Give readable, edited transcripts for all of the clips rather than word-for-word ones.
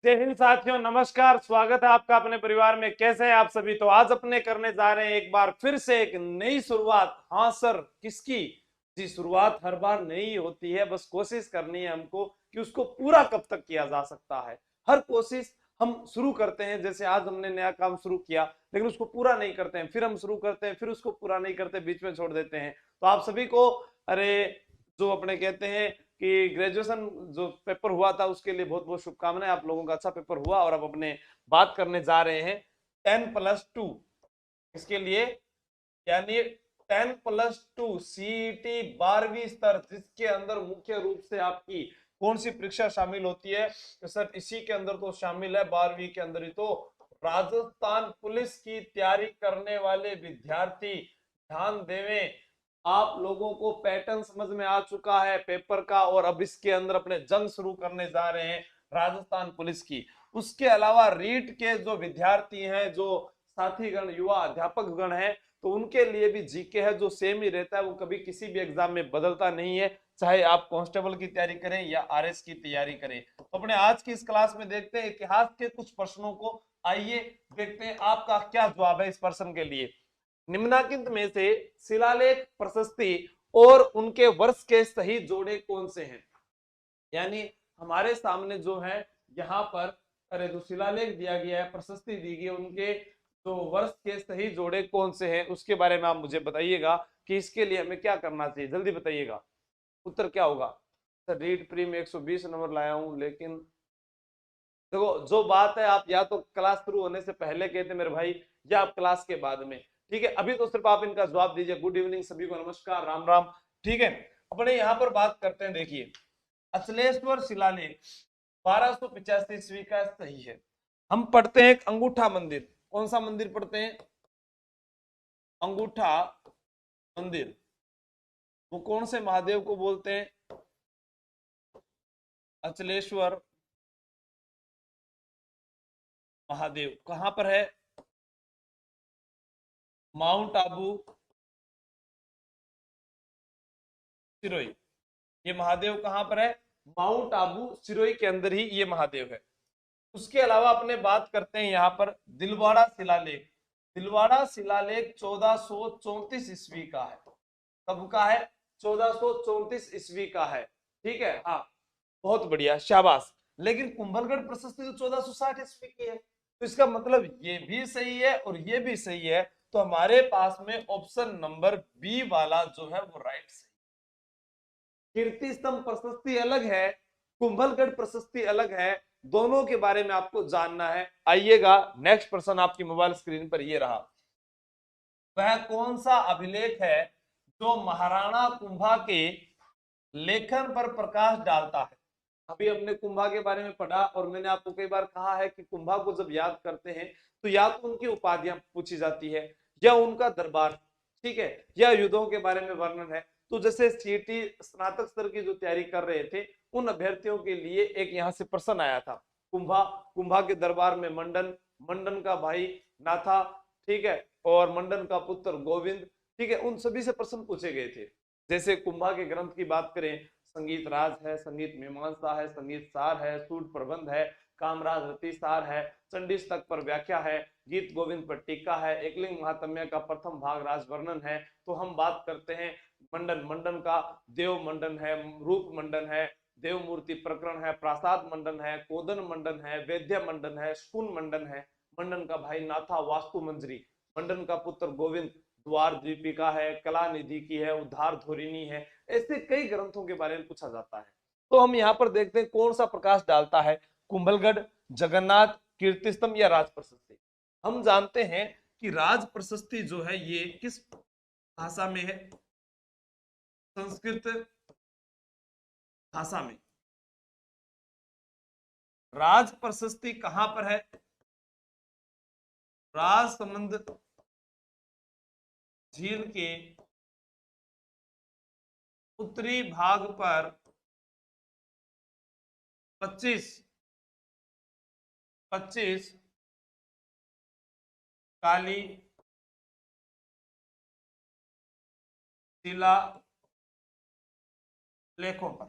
जय हिंद साथियों, नमस्कार। स्वागत है आपका अपने परिवार में। कैसे हैं आप सभी? तो आज अपने करने जा रहे हैं एक बार फिर से एक नई शुरुआत। हाँ सर, किसकी? जी, शुरुआत हर बार नई होती है, बस कोशिश करनी है हमको कि उसको पूरा कब तक किया जा सकता है। हर कोशिश हम शुरू करते हैं, जैसे आज हमने नया काम शुरू किया लेकिन उसको पूरा नहीं करते हैं, फिर हम शुरू करते हैं, फिर उसको पूरा नहीं करते, बीच में छोड़ देते हैं। तो आप सभी को, अरे, जो अपने कहते हैं कि ग्रेजुएशन जो पेपर हुआ था उसके लिए बहुत बहुत शुभकामनाएं। आप लोगों का अच्छा पेपर हुआ और अब अपने बात करने जा रहे हैं 10+2 इसके लिए, यानी 10+2 सीईटी 12वीं स्तर, जिसके अंदर मुख्य रूप से आपकी कौन सी परीक्षा शामिल होती है? तो सर इसी के अंदर तो शामिल है, 12वीं के अंदर ही तो राजस्थान पुलिस की तैयारी करने वाले विद्यार्थी ध्यान देवें। आप लोगों को पैटर्न समझ में आ चुका है पेपर का, और अब इसके अंदर अपने जंग शुरू करने जा रहे हैं राजस्थान पुलिस की। उसके अलावा रीट के जो विद्यार्थी हैं, जो साथी गण, युवा अध्यापक गण हैं, तो उनके लिए भी जीके है जो सेम ही रहता है, वो कभी किसी भी एग्जाम में बदलता नहीं है, चाहे आप कांस्टेबल की तैयारी करें या आरएस की तैयारी करें। तो अपने आज की इस क्लास में देखते हैं इतिहास के कुछ प्रश्नों को। आइए देखते हैं आपका क्या जवाब है इस प्रश्न के लिए। निम्नलिखित में से शिलालेख प्रशस्ति और उनके वर्ष के सही जोड़े कौन से हैं? यानी हमारे सामने जो है यहाँ पर, अरे, जो शिलालेख दिया गया है, प्रशस्ति दी गई है, उनके तो वर्ष के सही जोड़े कौन से हैं उसके बारे में आप मुझे बताइएगा कि इसके लिए हमें क्या करना चाहिए। जल्दी बताइएगा, उत्तर क्या होगा? सर रीड प्री में 120 नंबर लाया हूं, लेकिन देखो, जो बात है, आप या तो क्लास शुरू होने से पहले कहते मेरे भाई, या आप क्लास के बाद में। ठीक है, अभी तो सिर्फ आप इनका जवाब दीजिए। गुड इवनिंग सभी को, नमस्कार, राम राम। ठीक है, अपने यहाँ पर बात करते हैं। देखिए, अचलेश्वर शिलालेख 1285 ईस्वी का सही है। हम पढ़ते हैं एक अंगूठा मंदिर। कौन सा मंदिर पढ़ते हैं? अंगूठा मंदिर। वो कौन से महादेव को बोलते हैं? अचलेश्वर महादेव। कहां पर है? माउंट आबू, सिरोही। ये महादेव कहां पर है? माउंट आबू सिरोही के अंदर ही ये महादेव है। उसके अलावा अपने बात करते हैं यहाँ पर दिलवाड़ा शिलालेख। दिलवाड़ा शिलालेख 1434 ईस्वी का है। कब का है? 1434 ईस्वी का है। ठीक है, हाँ, बहुत बढ़िया, शाबाश। लेकिन कुंभलगढ़ प्रशस्ति तो 1460 ईस्वी की है, तो इसका मतलब ये भी सही है और ये भी सही है। तो हमारे पास में ऑप्शन नंबर बी वाला जो है वो राइट सही। कीर्ति स्तंभ प्रशस्ति अलग है, कुंभलगढ़ प्रशस्ति अलग है, दोनों के बारे में आपको जानना है। आइएगा, नेक्स्ट प्रश्न आपकी मोबाइल स्क्रीन पर ये रहा। वह कौन सा अभिलेख है जो महाराणा कुंभा के लेखन पर प्रकाश डालता है? अभी हमने कुंभा के बारे में पढ़ा और मैंने आपको कई बार कहा है कि कुंभा को जब याद करते हैं तो या तो उनकी उपाधियां पूछी जाती है, या उनका दरबार, ठीक है, या युद्धों के बारे में वर्णन है। तो जैसे सीटी स्नातक स्तर की जो तैयारी कर रहे थे, उन अभ्यर्थियों के लिए एक यहाँ से प्रश्न आया था। कुंभा, कुंभा के दरबार में मंडन, मंडन का भाई नाथा, ठीक है, और मंडन का पुत्र गोविंद, ठीक है, उन सभी से प्रश्न पूछे गए थे। जैसे कुंभा के ग्रंथ की बात करें, संगीत राज है, संगीत मीमांसा है, संगीत सार है, सूट प्रबंध है, कामराज रति सार है, चंडी तक पर व्याख्या है, गीत गोविंद पर टीका है, एकलिंग महात्म्य का प्रथम भाग राज वर्णन है। तो हम बात करते हैं मंडन, मंडन का देव मंडन है, रूप मंडन है, देव मूर्ति प्रकरण है, प्रासाद मंडन है, कोदन मंडन है, वैद्य मंडन है, शकुन मंडन है, मंडन का भाई नाथा वास्तु मंजरी, मंडन का पुत्र गोविंद द्वार दीपिका है, कला निधि की है, उद्धार धोरिणी है। ऐसे कई ग्रंथों के बारे में पूछा जाता है। तो हम यहाँ पर देखते हैं कौन सा प्रकाश डालता है, कुंभलगढ़, जगन्नाथ, कीर्ति स्तंभ या राज प्रशस्ति। हम जानते हैं कि राज प्रशस्ति जो है ये किस भाषा में है? संस्कृत भाषा में। राज प्रशस्ति कहां पर है? राजसमंद झील के उत्तरी भाग पर 25 25 काली शिला लेखों पर।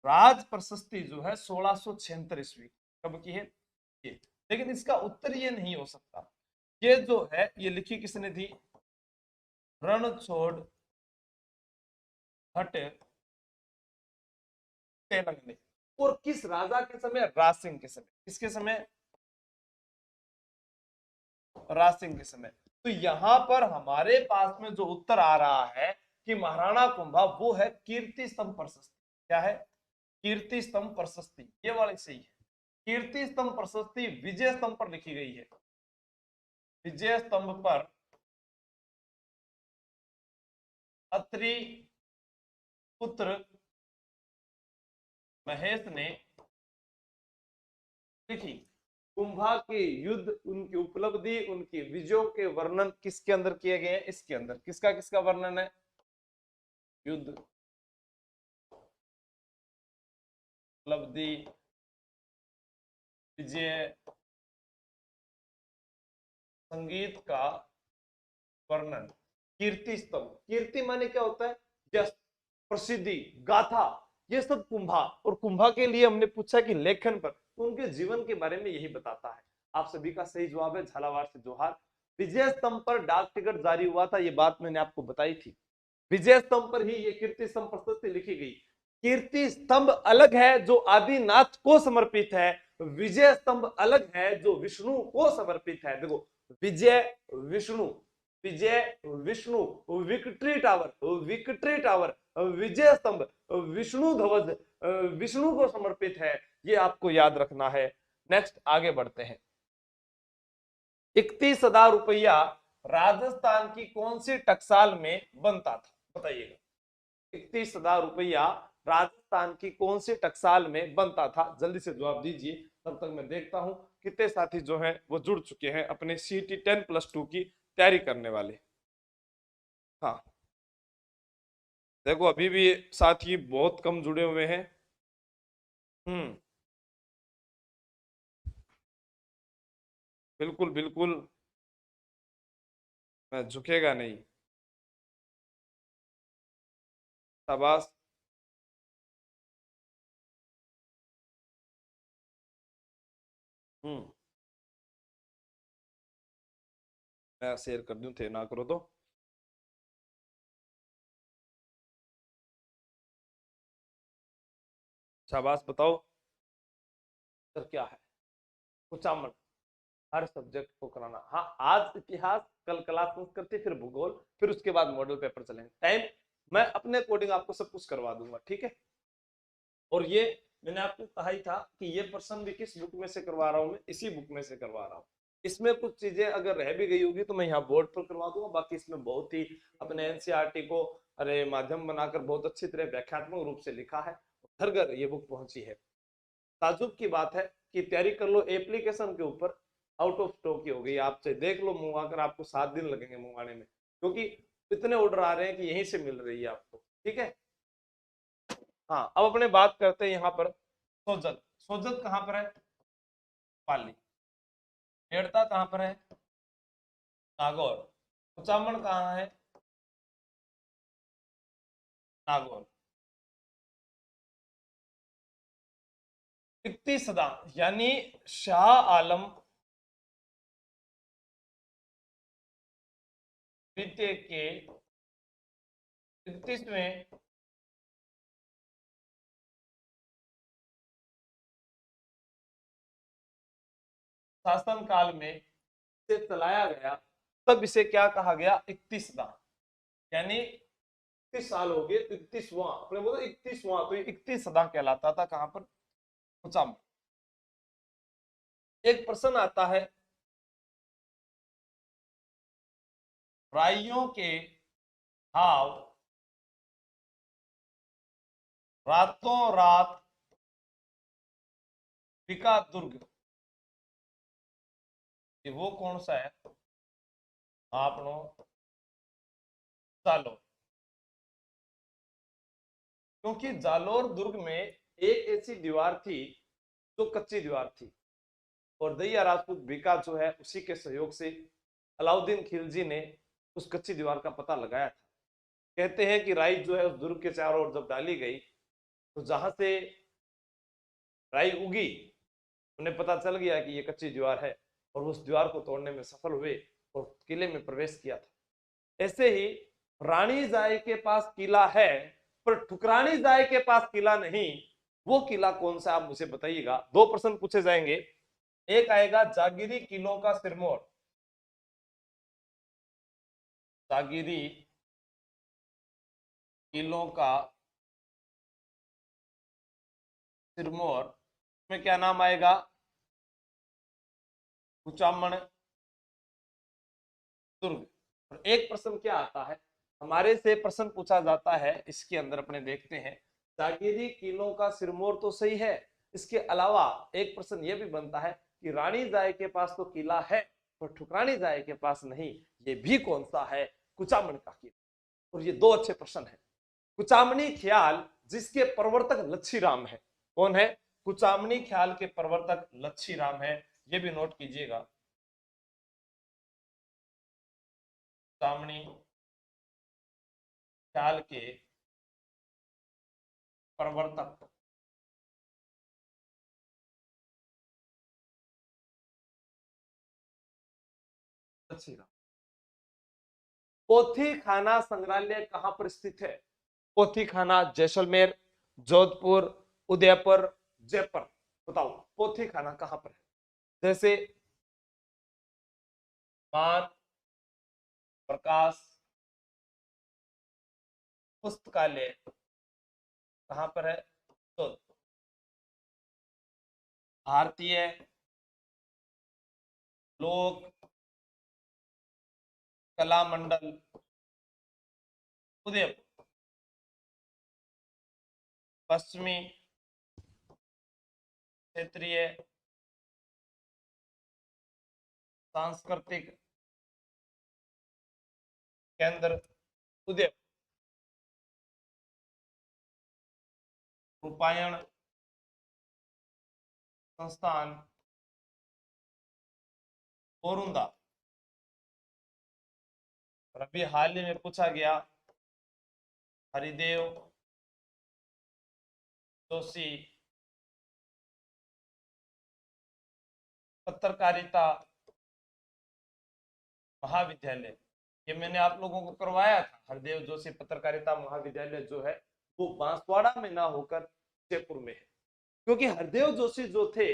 राज प्रशस्ति जो है 1676 ईस्वी कब की है ये। लेकिन इसका उत्तर ये नहीं हो सकता। ये जो है ये लिखी किसने थी? रणछोड़ भट्ट तेलंग ने। और किस राजा के समय? राज सिंह के समय। किसके समय? राज सिंह के समय। तो यहां पर हमारे पास में जो उत्तर आ रहा है कि महाराणा कुंभा वो है कीर्ति स्तंभ प्रशस्ति। क्या है? कीर्ति स्तंभ प्रशस्ति। ये वाली सही है। कीर्ति स्तंभ प्रशस्ति विजय स्तंभ पर लिखी गई है। विजय स्तंभ पर अत्रि पुत्र महेश ने लिखी। कुंभा के युद्ध, उनकी उपलब्धि, उनकी विजयों के वर्णन किसके अंदर किए गए हैं? इसके अंदर। किसका किसका वर्णन है? युद्ध, उपलब्धि, विजय, संगीत का वर्णन। कीर्ति स्तंभ। कीर्ति माने क्या होता है? यश, प्रसिद्धि, गाथा। ये सब कुंभा। और कुंभा के लिए हमने पूछा कि लेखन पर, तो उनके जीवन के बारे में यही बताता है। आप सभी का सही जवाब है झालावाड़ से जोहार। विजय स्तंभ पर डाक टिकट जारी हुआ था, ये बात मैंने आपको बताई थी। विजय स्तंभ पर ही ये कीर्ति स्तंभ प्रशस्ति लिखी गई। कीर्ति स्तंभ अलग है जो आदिनाथ को समर्पित है, विजय स्तंभ अलग है जो विष्णु को समर्पित है। देखो, Vijay Vishnu, Vijay Vishnu, victory tower, victory tower, Vijay Stambh, Vishnu ध्वज, विष्णु को समर्पित है। ये आपको याद रखना है। नेक्स्ट आगे बढ़ते हैं। 31,000 रुपया राजस्थान की कौन सी टकसाल में बनता था? बताइएगा। 31,000 रुपया राजस्थान की कौन सी टकसाल में बनता था? जल्दी से जवाब दीजिए, तब तक मैं देखता हूं कितने साथी जो हैं वो जुड़ चुके हैं अपने CT 10+2 की तैयारी करने वाले। हाँ, देखो अभी भी साथी बहुत कम जुड़े हुए हैं। बिल्कुल बिल्कुल, मैं झुकेगा नहीं। शाबाश। हम्म, मैं शेयर कर दूं, थे ना करो तो। शाबाश, बताओ सर क्या है? कुचामन। हर सब्जेक्ट को कराना। हाँ, आज इतिहास, कल कला संस्कृति, फिर भूगोल, फिर उसके बाद मॉडल पेपर चलेंगे। टाइम मैं अपने अकॉर्डिंग आपको सब कुछ करवा दूंगा, ठीक है। और ये मैंने आपको कहा ही था कि ये प्रश्न भी किस बुक में से करवा रहा हूँ? मैं इसी बुक में से करवा रहा हूँ। इसमें कुछ चीजें अगर रह भी गई होगी तो मैं यहाँ बोर्ड पर करवा दूंगा। बाकी इसमें बहुत ही अपने NCERT को अरे माध्यम बनाकर बहुत अच्छी तरह व्याख्यात्मक रूप से लिखा है। घर घर ये बुक पहुंची है। ताजुब की बात है कि तैयारी कर लो एप्लीकेशन के ऊपर, आउट ऑफ स्टॉक की हो गई। आप चाहे देख लो, मंगवाकर आपको 7 दिन लगेंगे मंगवाने में, क्योंकि इतने ऑर्डर आ रहे हैं कि यहीं से मिल रही है आपको, ठीक है। हाँ, अब अपने बात करते हैं यहाँ पर सोजत। सोजत कहाँ पर है? पाली। हेड़ता कहाँ पर है? नागौर। कुचामन कहाँ है? नागौर। 31,000 यानी शाह आलम द्वितीय के 31वें शासन काल में से चलाया गया, तब इसे क्या कहा गया? 31,000। यानी 31 साल हो गए, 31वां अपने बोलो 31वां, तो 31,000 कहलाता था। कहां पर? कुचामन। एक प्रश्न आता है, राइयों के हाव रातों रात बिका दुर्ग, ये वो कौन सा है? आपनो जालोर। क्योंकि जालोर दुर्ग में एक ऐसी दीवार थी जो कच्ची दीवार थी, और दहिया राजपूत बीका जो है उसी के सहयोग से अलाउद्दीन खिलजी ने उस कच्ची दीवार का पता लगाया था। कहते हैं कि राई जो है उस दुर्ग के चारों ओर जब डाली गई तो जहां से राई उगी, उन्हें पता चल गया कि ये कच्ची दीवार है, और उस दीवार को तोड़ने में सफल हुए और किले में प्रवेश किया था। ऐसे ही रानी जाय के पास किला है, पर ठुकरानी जाय के पास किला नहीं। वो किला कौन सा, आप मुझे बताइएगा। दो प्रश्न पूछे जाएंगे। एक आएगा जागीरी किलों का सिरमौर, जागीरी किलों का सिरमौर में क्या नाम आएगा, कुचामण दुर्ग। और एक प्रश्न क्या आता है, हमारे से प्रश्न पूछा जाता है, इसके अंदर अपने देखते हैं, जागीरी किलों का सिरमौर तो सही है, इसके अलावा एक प्रश्न यह भी बनता है कि रानी जाय के पास तो किला है, पर ठुकरानी जाय के पास नहीं, ये भी कौन सा है, कुचामण का किला। और ये दो अच्छे प्रश्न है। कुचामनी ख्याल जिसके प्रवर्तक लच्छी राम है, कौन है, कुचामनी ख्याल के प्रवर्तक लच्छी राम है, ये भी नोट कीजिएगा। कुचामनी ख्याल के प्रवर्तक लच्छी राम। पोथी खाना संग्रहालय कहां पर स्थित है, पोथी खाना जैसलमेर, जोधपुर, उदयपुर, जयपुर। बताओ पोथी खाना कहां पर है। जैसे मान प्रकाश पुस्तकालय कहां पर है, जोधपुर। भारतीय लोक कला मंडल उदयपुर। पश्चिमी क्षेत्रीय सांस्कृतिक केंद्र उदयपुर। रूपायण संस्थान बोरुंदा। और अभी हाल ही में पूछा गया, हरिदेव जोशी पत्रकारिता महाविद्यालय, ये मैंने आप लोगों को करवाया था। हरदेव जोशी पत्रकारिता महाविद्यालय जो है वो बांसवाड़ा में ना होकर जयपुर में है, क्योंकि हरदेव जोशी जो थे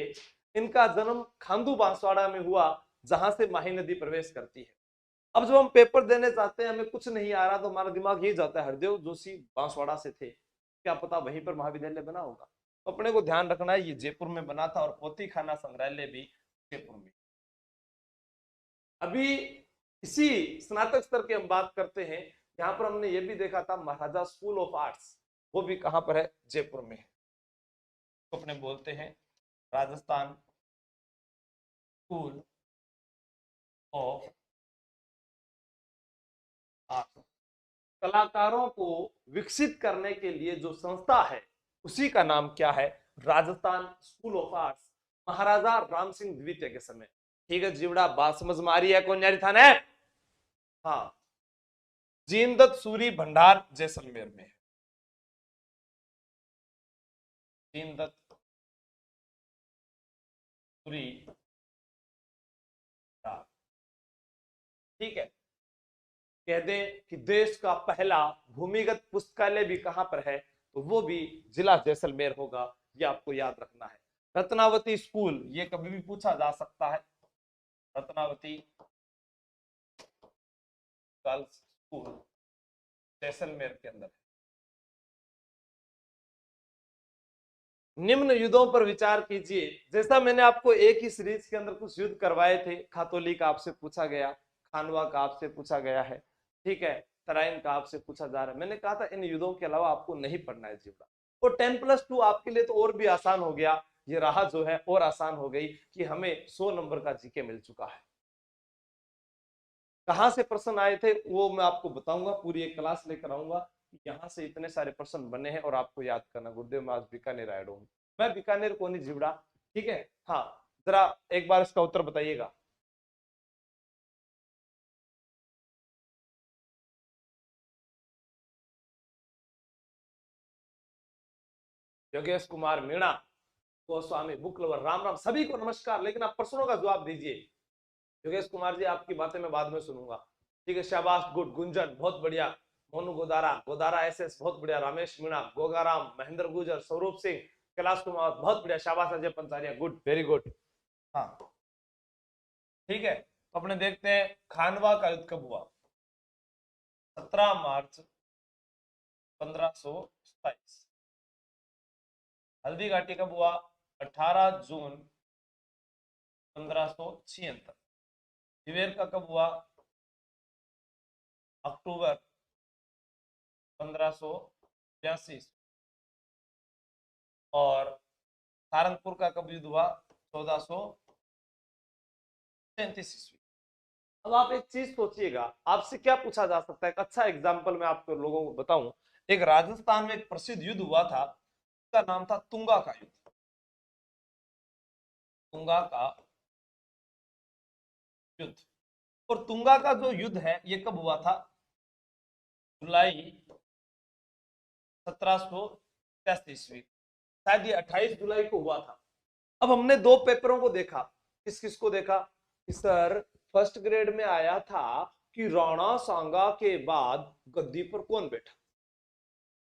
इनका जन्म खांडू बांसवाड़ा में हुआ, जहां से माही नदी प्रवेश करती है। अब जब हम पेपर देने जाते हैं, हमें कुछ नहीं आ रहा, तो हमारा दिमाग यही जाता है हरदेव जोशी बांसवाड़ा से थे, क्या पता वहीं पर महाविद्यालय बना होगा। तो अपने को ध्यान रखना है, ये जयपुर में बना था, और पोथी खाना संग्रहालय भी जयपुर में। अभी इसी स्नातक स्तर की हम बात करते हैं, यहाँ पर हमने ये भी देखा था महाराजा स्कूल ऑफ आर्ट्स, वो भी कहां पर है, जयपुर में है। तो अपने बोलते हैं राजस्थान स्कूल ऑफ आर्ट्स। कलाकारों को विकसित करने के लिए जो संस्था है उसी का नाम क्या है, राजस्थान स्कूल ऑफ आर्ट्स, महाराजा राम सिंह द्वितीय के समय। ठीक है जीवड़ा, बात समझ में आ रही है, कौन जारी था ने। हाँ, जीनदत्त सूरी भंडार जैसलमेर में है, जीनदत्त सूरी भंडार। ठीक है, कह दे कि देश का पहला भूमिगत पुस्तकालय भी कहां पर है, तो वो भी जिला जैसलमेर होगा, ये आपको याद रखना है। रत्नावती स्कूल, ये कभी भी पूछा जा सकता है, रत्नावती गर्ल्स स्कूल जैसलमेर के अंदर है। निम्न युद्धों पर विचार कीजिए। जैसा मैंने आपको एक ही सीरीज के अंदर कुछ युद्ध करवाए थे, खातोली का आपसे पूछा गया, खानवा का आपसे पूछा गया है, ठीक है, तराइन का आपसे पूछा जा रहा है। मैंने कहा था इन युद्धों के अलावा आपको नहीं पढ़ना है जीवड़ा। और 10+2 आपके लिए तो और भी आसान हो गया, ये राह जो है और आसान हो गई कि हमें 100 नंबर का जीके मिल चुका है। कहां से प्रश्न आए थे वो मैं आपको बताऊंगा, पूरी एक क्लास लेकर आऊंगा, यहाँ से इतने सारे प्रश्न बने हैं और आपको याद करना। गुरुदेव मैं आज बीकानेर आया हूँ, मैं बीकानेर को नहीं जिबड़ा, ठीक है। हाँ, जरा एक बार इसका उत्तर बताइएगा। योगेश कुमार मीणा, गोस्वामी बुकलवर, राम राम सभी को नमस्कार। लेकिन आप प्रश्नों का जवाब दीजिए। योगेश कुमार जी आपकी बातें मैं बाद में सुनूंगा, ठीक है, शाबाश, गुड। गुंजन बहुत बढ़िया, मोनू गोदारा, गोदारा एसएस बहुत बढ़िया, रमेश मीणा, गोगाराम, महेंद्र गुजर, स्वरूप सिंह, कैलाश कुमार बहुत बढ़िया, शाबाश, Ajay Pancharia, good, very good. हाँ ठीक है, तो अपने देखते हैं खानवा का युद्ध कब हुआ। 17 मार्च 1527। हल्दी घाटी कब हुआ? 18 जून 1576। दिवेर का कब हुआ? अक्टूबर 1582। और सहारनपुर का कब युद्ध हुआ? 1437 ईस्वी। अब आप एक चीज सोचिएगा, आपसे क्या पूछा जा सकता है, एक अच्छा एग्जाम्पल मैं आपको लोगों को बताऊं। एक राजस्थान में एक प्रसिद्ध युद्ध हुआ था, उसका नाम था तुंगा का युद्ध। तुंगा का युद्ध। और तुंगा का जो युद्ध है ये कब हुआ था? जुलाई 1783 ईस्वी, शायद ये 28 जुलाई को हुआ था। अब हमने दो पेपरों को देखा, किस किस को देखा कि सर फर्स्ट ग्रेड में आया था कि राणा सांगा के बाद गद्दी पर कौन बैठा?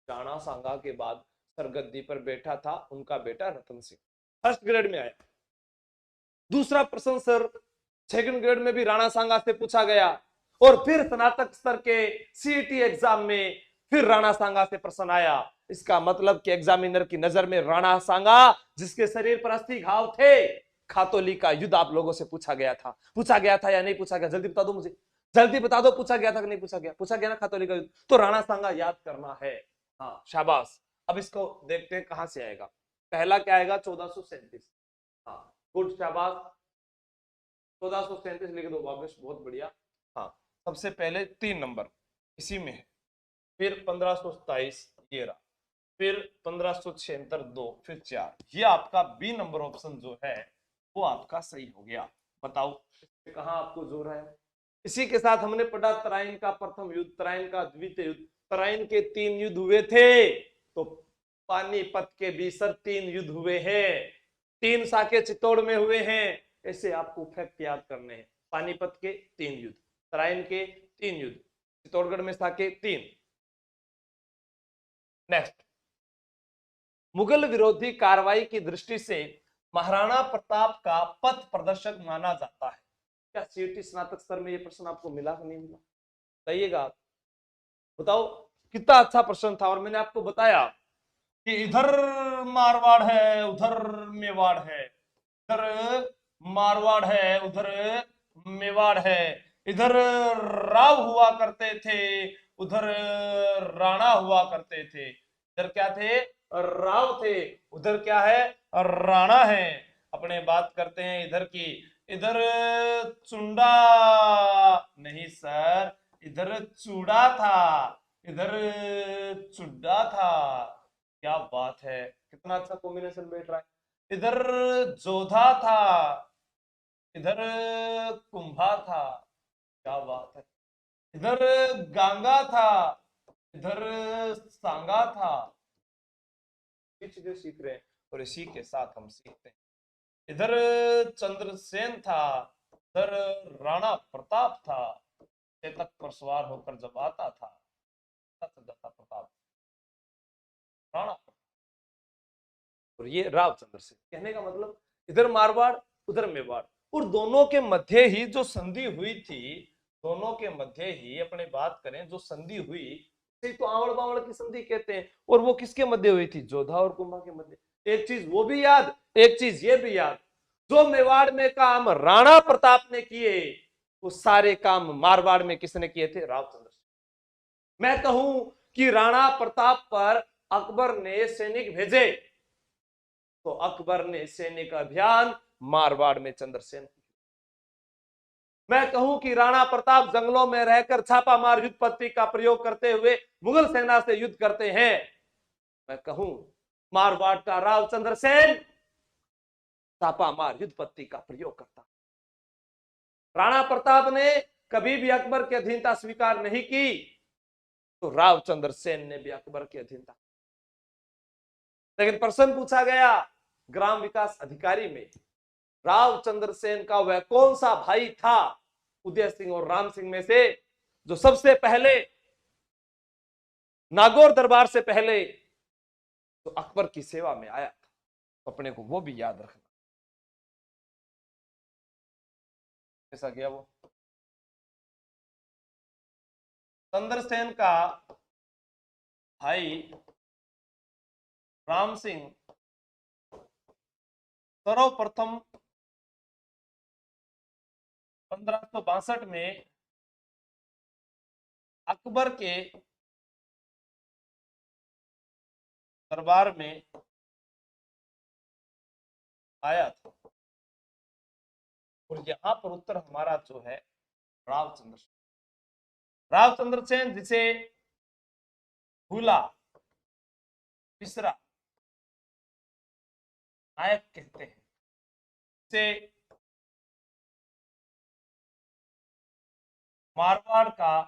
राणा सांगा के बाद सर गद्दी पर बैठा था उनका बेटा रतन सिंह, फर्स्ट ग्रेड में आया। दूसरा प्रश्न सर सेकंड ग्रेड में भी राणा सांगा से पूछा गया, और फिर स्नातक स्तर के सीईटी एग्जाम में फिर राणा सांगा से प्रश्न आया। इसका मतलब कि एग्जामिनर की नजर में राणा सांगा, जिसके शरीर पर 80 घाव थे, खातोली का युद्ध आप लोगों से पूछा गया था। पूछा गया था या नहीं पूछा गया? जल्दी बता दो मुझे, जल्दी बता दो, पूछा गया था कि नहीं पूछा गया? पूछा गया ना खातोली का युद्ध, तो राणा सांगा याद करना है। हाँ शाबाश। अब इसको देखते हैं कहां से आएगा। पहला क्या आएगा? 1437। हाँ गुड, शाबाश, 1437 लिख दो वापस, बहुत बढ़िया। हाँ सबसे पहले 3 नंबर इसी में है, फिर 1527 ये रहा, फिर 1576 2, फिर 4। ये आपका बी नंबर ऑप्शन जो है वो आपका सही हो गया। बताओ कहां आपको जोर है? इसी के साथ हमने पढ़ा तराइन का प्रथम युद्ध, तराइन का द्वितीय युद्ध। तराइन के 3 युद्ध हुए थे, तो पानीपत के भी सर 3 युद्ध हुए हैं। 3 साके चित्तौड़ में हुए हैं। ऐसे आपको फैक्ट याद करने हैं। पानीपत के 3 युद्ध, तराइन के 3 युद्ध, चित्तौड़गढ़ में साके 3। नेक्स्ट, मुगल विरोधी कार्रवाई की दृष्टि से महाराणा प्रताप का पथ प्रदर्शक माना जाता है। क्या सीईटी स्नातक स्तर में यह प्रश्न आपको मिला कि नहीं मिला? बताइएगा आप, बताओ कितना अच्छा प्रश्न था। और मैंने आपको बताया कि इधर मारवाड़ है उधर मेवाड़ है, इधर मारवाड़ है उधर मेवाड़ है, इधर राव हुआ करते थे उधर राणा हुआ करते थे। इधर क्या थे? राव थे, उधर क्या है? राणा है। अपने बात करते हैं इधर की, इधर चुंडा नहीं सर, इधर चूड़ा था, इधर चुड्डा था। क्या बात है, कितना अच्छा कॉम्बिनेशन बैठ रहा है। इधर जोधा था, इधर कुंभा था। क्या बात है। इधर गांगा था, इधर सांगा था। चीजें सीख रहे हैं और इसी के साथ हम सीखते हैं। इधर चंद्रसेन था, इधर राणा प्रताप था, चेतक पर सवार होकर जब आता था प्रताप, राणा, और ये रावचंद्र से। कहने का मतलब इधर मारवाड़ उधर मेवाड़, और दोनों के मध्य ही जो संधि हुई थी, दोनों के मध्य ही अपने बात करें जो संधि हुई तो आवड़ बावड़ की संधि कहते हैं। और वो किसके मध्य हुई थी? जोधा और कुंभा के मध्य। एक चीज वो भी याद, एक चीज ये भी याद, जो मेवाड़ में काम राणा प्रताप ने किए वो सारे काम मारवाड़ में किसने किए थे? रावचंद्र। मैं कहूं कि राणा प्रताप पर अकबर ने सैनिक भेजे, तो अकबर ने सैनिक अभियान मारवाड़ में चंद्रसेन। मैं कहूं कि राणा प्रताप जंगलों में रहकर छापामार युद्ध पद्धति का प्रयोग करते हुए मुगल सेना से युद्ध करते हैं। मैं कहूं मारवाड़ का रावचंद्र सेन छापामार युद्ध पद्धति का प्रयोग करता। राणा प्रताप ने कभी भी अकबर की अधीनता स्वीकार नहीं की, तो रावचंद्र सेन ने भी अकबर की अधीनता। लेकिन प्रश्न पूछा गया ग्राम विकास अधिकारी में रावचंद्र सेन का वह कौन सा भाई था उदय सिंह और राम सिंह में से जो सबसे पहले नागौर दरबार से पहले तो अकबर की सेवा में आया था। तो अपने को वो भी याद रखना। कैसा गया वो? चंद्रसेन का भाई राम सिंह सर्वप्रथम 1562 में अकबर के दरबार में आया था और यहां पर उत्तर हमारा जो है रावचंद्र सेन। रावचंद्र सेन जिसे भूला बिसरा नायक कहते हैं, जिसे मारवाड़ का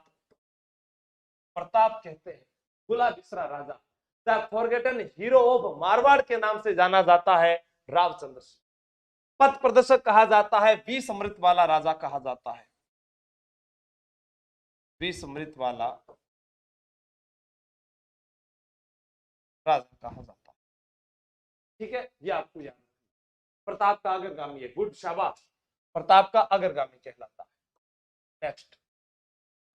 प्रताप कहते हैं, भूला बिसरा राजा, the forgotten hero of Marwar के नाम से जाना जाता है रावचंद्र सेन। पथ प्रदर्शक कहा जाता है, 20 अमृत वाला राजा कहा जाता है, 20 अमृत वाला राजा कहा जाता है। ठीक है, ये आपको याद। प्रताप का अग्रगामी है, गुड शाबाश, प्रताप का अग्रगामी कहलाता है। नेक्स्ट,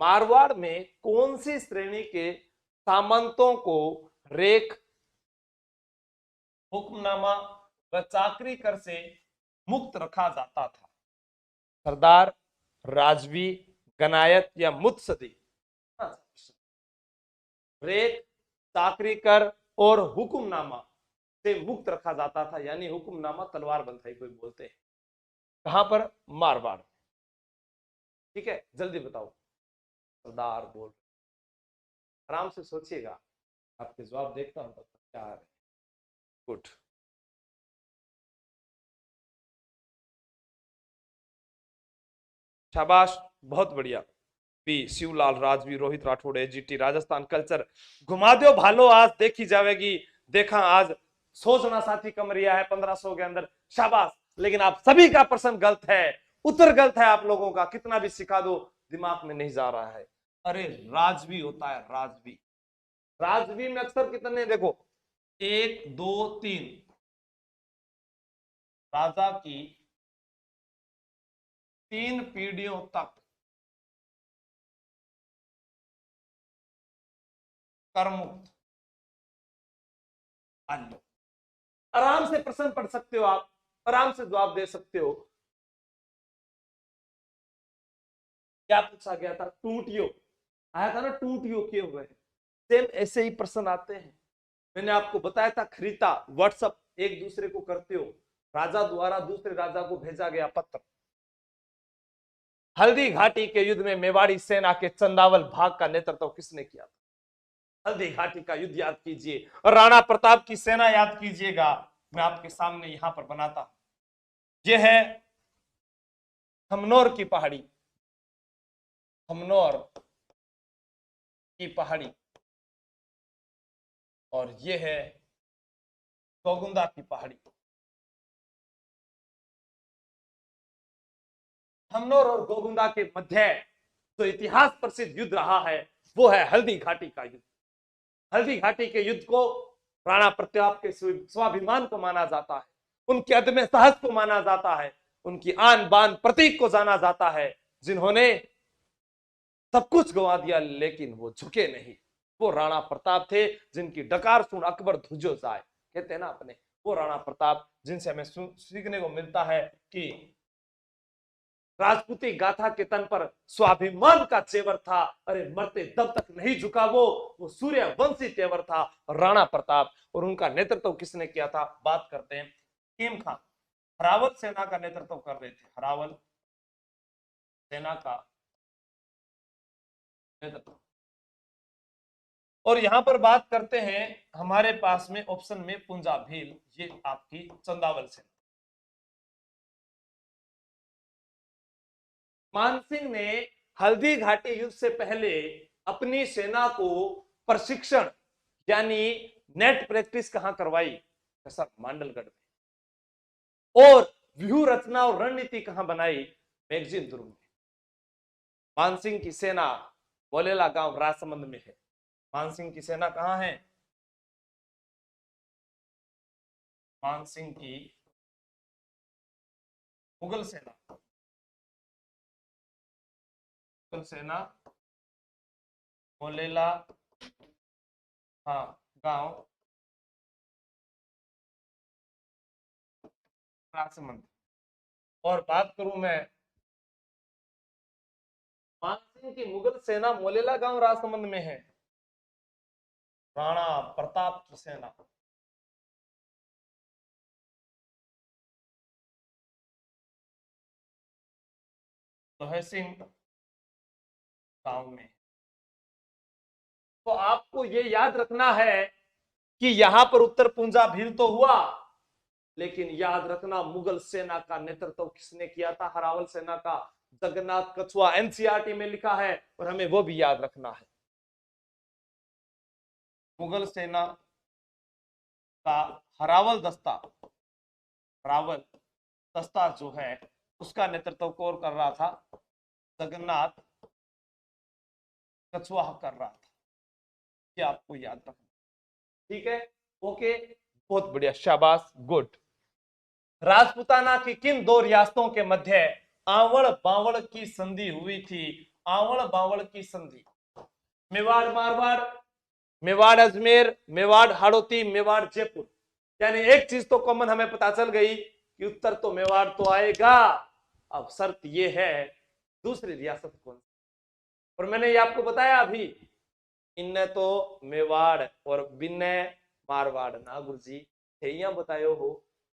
मारवाड़ में कौन सी श्रेणी के सामंतों को रेख, हुक्मनामा व चाकरी कर से मुक्त रखा जाता था? सरदार, राजवी, गनायत या मुत्सदी? रेख, चाकरी कर और हुक्मनामा से मुक्त रखा जाता था, यानी हुक्मनामा तलवार बंधाई कोई बोलते हैं। कहां पर? मारवाड़। ठीक है, जल्दी बताओ। सरदार बोल, आराम से सोचिएगा, आपके जवाब देखता हूं तब तक क्या आ रहे हैं। गुड, शाबाश, बहुत बढ़िया। P Shivlal, Rajvi, Rohit Rathore, AGT, Rajasthan culture. घुमा दो भालो, आज देखी जाएगी। देखा आज सोचना साथी कम रिया है 1500 के अंदर, शाबाश। लेकिन आप सभी का प्रश्न गलत है, उत्तर गलत है आप लोगों का, कितना भी सिखा दो दिमाग में नहीं जा रहा है। अरे राजवी होता है, राजवी। राजवी में अक्सर कितने, देखो 1 2 3 राजा की 3 पीढ़ियों तक करमुक्त। आराम से प्रश्न पढ़ सकते हो आप, आराम से जवाब दे सकते हो। क्या पूछा गया था? टूटियो आया था ना, टूटियो किए हुए हैं। सेम ऐसे ही प्रश्न आते हैं। मैंने आपको बताया था, खरीदा व्हाट्सएप एक दूसरे को करते हो, राजा द्वारा दूसरे राजा को भेजा गया पत्र। हल्दी घाटी के युद्ध में मेवाड़ी सेना के चंदावल भाग का नेतृत्व किसने किया था? हल्दी घाटी का युद्ध याद कीजिए और राणा प्रताप की सेना याद कीजिएगा। मैं आपके सामने यहां पर बनाता हूं। यह है खमनोर की पहाड़ी, खमनोर की पहाड़ी, और यह है गोगुंदा की पहाड़ी। खमनोर और गोगुंदा के मध्य जो इतिहास प्रसिद्ध युद्ध रहा है वो है हल्दी घाटी का युद्ध। हल्दी घाटी के युद्ध को राणा प्रताप के स्वाभिमान को माना जाता है, उनके अदम्य साहस को माना जाता है, उनकी आन बान प्रतीक को जाना जाता है, जिन्होंने सब कुछ गंवा दिया लेकिन वो झुके नहीं। वो राणा प्रताप थे जिनकी डकार सुन अकबर ध्वजो जाए, कहते हैं ना अपने, वो राणा प्रताप जिनसे हमें सीखने को मिलता है कि राजपूती गाथा के तन पर स्वाभिमान का तेवर था। अरे मरते दब तक नहीं झुका वो सूर्यवंशी तेवर था राणा प्रताप। और उनका नेतृत्व किसने किया था? बात करते हैं कीम खान, हरावल सेना का नेतृत्व कर रहे थे, हरावल सेना का नेतृत्व। और यहां पर बात करते हैं हमारे पास में ऑप्शन में पुंजा भील, ये आपकी चंदावल सेना। मानसिंह ने हल्दी घाटी युद्ध से पहले अपनी सेना को प्रशिक्षण यानी नेट प्रैक्टिस कहां करवाई? सर मांडलगढ़ में। और व्यूह रचना और रणनीति कहां बनाई? मैगजीन दुर्ग में। मानसिंह की सेना बोलेला गांव राजसमंद में है। मानसिंह की सेना कहां है? मानसिंह की मुगल सेना, मुगल सेना बोलेला हाँ गांव राजसमंद। और बात करूं मैं मानसिंह की मुगल सेना मोलेला गांव राजसमंद में है। राणा प्रताप की सेना तहसीन गांव में। तो आपको ये याद रखना है कि यहां पर उत्तर पुंजा भील तो हुआ, लेकिन याद रखना मुगल सेना का नेतृत्व किसने किया था? हरावल सेना का। जगन्नाथ कछुआ एनसीईआरटी में लिखा है और हमें वो भी याद रखना है। मुगल सेना का हरावल दस्ता, हरावल दस्ता जो है उसका नेतृत्व कौन कर रहा था? जगन्नाथ कछुआ कर रहा था। ये आपको याद रखना। ठीक है, ओके, बहुत बढ़िया, शाबाश, गुड। राजपूताना की किन दो रियासतों के मध्य आवड़ बावड़ की संधि हुई थी? आवड़ बावड़ की संधि, मेवाड़ मारवाड़, मेवाड़ अजमेर, मेवाड़ हाड़ौती, मेवाड़ जयपुर। यानी एक चीज तो कॉमन हमें पता चल गई कि उत्तर तो मेवाड़ तो आएगा। अब शर्त ये है दूसरी रियासत कौन सी? और मैंने ये आपको बताया अभी, इन्ने तो मेवाड़ और बिन्ने मारवाड़ ना गुरुजी यहां बतायो हो।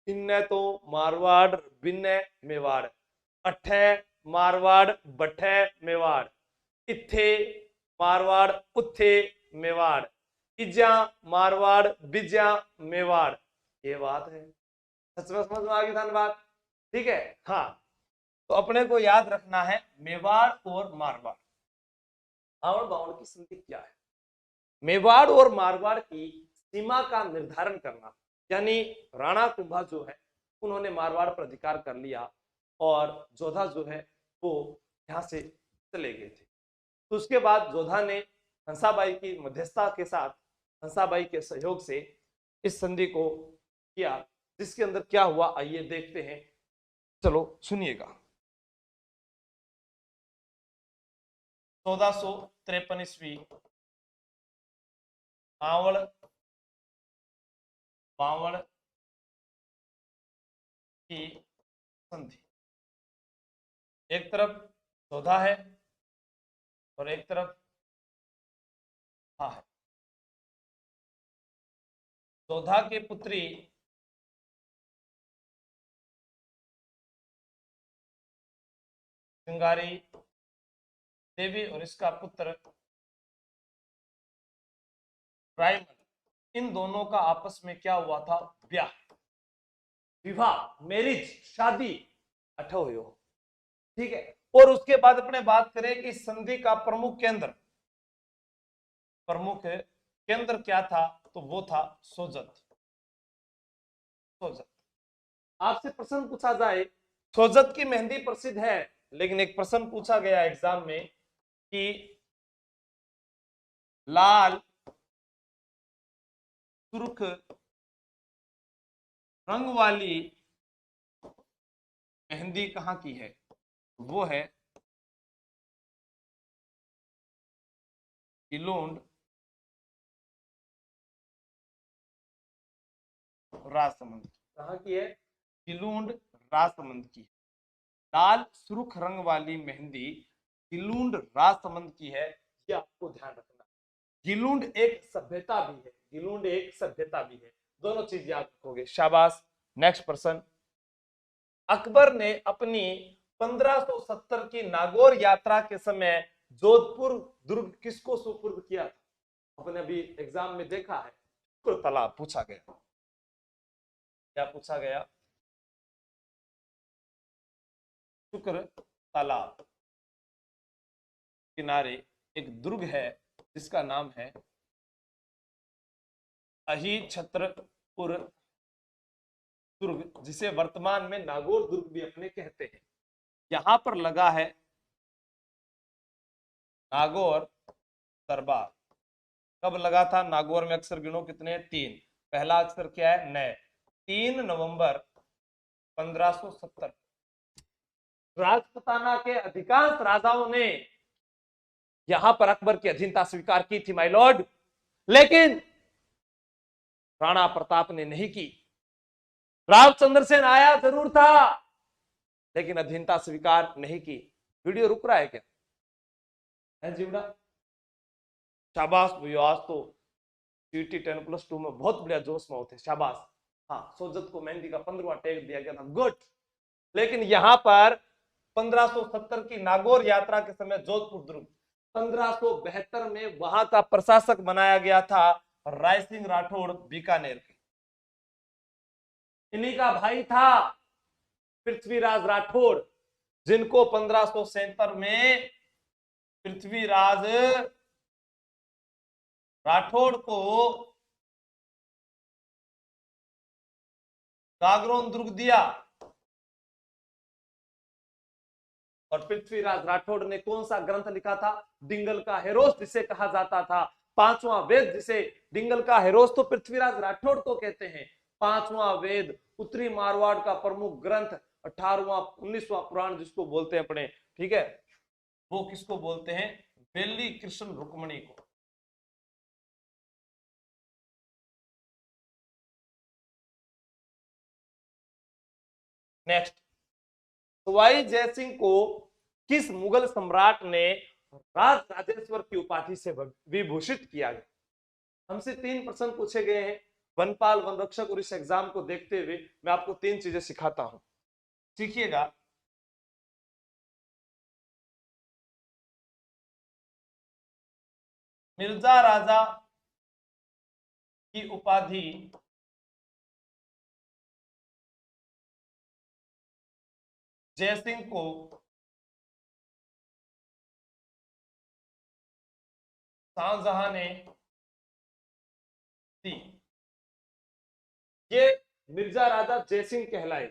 इन्ने तो मारवाड़ बिन्ने मेवाड़, अठे मारवाड़ बठे मेवाड़, इथे मारवाड़ उथे मेवाड़, इजा मारवाड़ बिजा मेवाड़। ये बात है, सच में समझ में आ गई धन्यवाद। ठीक है, हाँ, तो अपने को याद रखना है मेवाड़ और मारवाड़। आवड़ बावड़ की संधि क्या है? मेवाड़ और मारवाड़ की सीमा का निर्धारण करना। यानी राणा कुंभा जो है उन्होंने मारवाड़ पर अधिकार कर लिया और जोधा जो है वो यहां से चले गए थे। तो उसके बाद जोधा ने हंसाबाई की मध्यस्थता के साथ, हंसाबाई के सहयोग से इस संधि को किया, जिसके अंदर क्या हुआ आइए देखते हैं। चलो सुनिएगा। 1453 ईस्वी आवड़ बावड़ की संधि। एक तरफ जोधा है और एक तरफ हा है। जोधा के पुत्री सिंगारी देवी और इसका पुत्र रायमल, इन दोनों का आपस में क्या हुआ था? ब्याह, विवाह, मैरिज, शादी अठो हो। ठीक है, और उसके बाद अपने बात करें कि संधि का प्रमुख केंद्र, प्रमुख केंद्र क्या था? तो वो था सोजत। सोजत, आपसे प्रश्न पूछा जाए, सोजत की मेहंदी प्रसिद्ध है, लेकिन एक प्रश्न पूछा गया एग्जाम में कि लाल सुर्ख रंग वाली मेहंदी कहां की है? वो है किलोंड राजसमंद। कहां की है? किलूंड राजसमंद की। लाल सुर्ख रंग वाली मेहंदी किलूंड राजसमंद की है, ये आपको ध्यान रखना। गिलूंड एक सभ्यता भी है, गिलूंड एक सभ्यता भी है, दोनों चीज याद रखोगे, शाबाश। नेक्स्ट पर्सन, अकबर ने अपनी 1570 की नागौर यात्रा के समय जोधपुर दुर्ग किसको सुपुर्द किया था? अपने अभी एग्जाम में देखा है, तालाब पूछा गया। क्या पूछा गया? शुक्र तालाब किनारे एक दुर्ग है जिसका नाम है अहिछत्रपुर दुर्ग, जिसे वर्तमान में नागौर दुर्ग भी अपने कहते हैं, यहां पर लगा है नागौर दरबार। कब लगा था? नागौर में अक्षर गिनो कितने हैं? 3। पहला अक्षर क्या है? न। 3 नवंबर 1570। राजपुताना के अधिकांश राजाओं ने यहां पर अकबर की अधीनता स्वीकार की थी माय लॉर्ड, लेकिन राणा प्रताप ने नहीं की। रामचंद्र सेन आया जरूर था, लेकिन अधीनता स्वीकार नहीं की। वीडियो रुक रहा है क्या? है जीवड़ा? शाबाश भैया, आज तो सीटी 10+2 में बहुत बढ़िया जोश में होते। शाबाश। हाँ, सोजत को मेहंदी का 15वां टैग दिया गया था, गुड। लेकिन यहां पर 1570 की नागौर यात्रा के समय जोधपुर दुर्ग, 1572 में वहां का प्रशासक बनाया गया था राय सिंह राठौड़ बीकानेर के। इन्हीं का भाई था पृथ्वीराज राठौड़, जिनको 1577 में पृथ्वीराज राठौड़ को गागरोन दुर्ग दिया। और पृथ्वीराज राठौड़ ने कौन सा ग्रंथ लिखा था? डिंगल का हेरोस, जिसे कहा जाता था पांचवा वेद, जिसे डिंगल का हेरोस तो पृथ्वीराज राठौड़ को कहते हैं। पांचवा वेद, उत्तरी मारवाड़ का प्रमुख ग्रंथ, 18वां 19वां पुराण जिसको बोलते हैं अपने, ठीक है, वो किसको बोलते हैं? बेली कृष्ण रुक्मणी को। नेक्स्ट, सवाई जयसिंह को किस मुगल सम्राट ने राज राजेश्वर की उपाधि से विभूषित किया गया? हमसे 3 प्रश्न पूछे गए हैं वनपाल, वन रक्षक, और इस एग्जाम को देखते हुए मैं आपको 3 चीजें सिखाता हूं, सीखिएगा। मिर्जा राजा की उपाधि जयसिंह को शाहजहां ने दी। ये मिर्जा राजा जयसिंह कहलाए।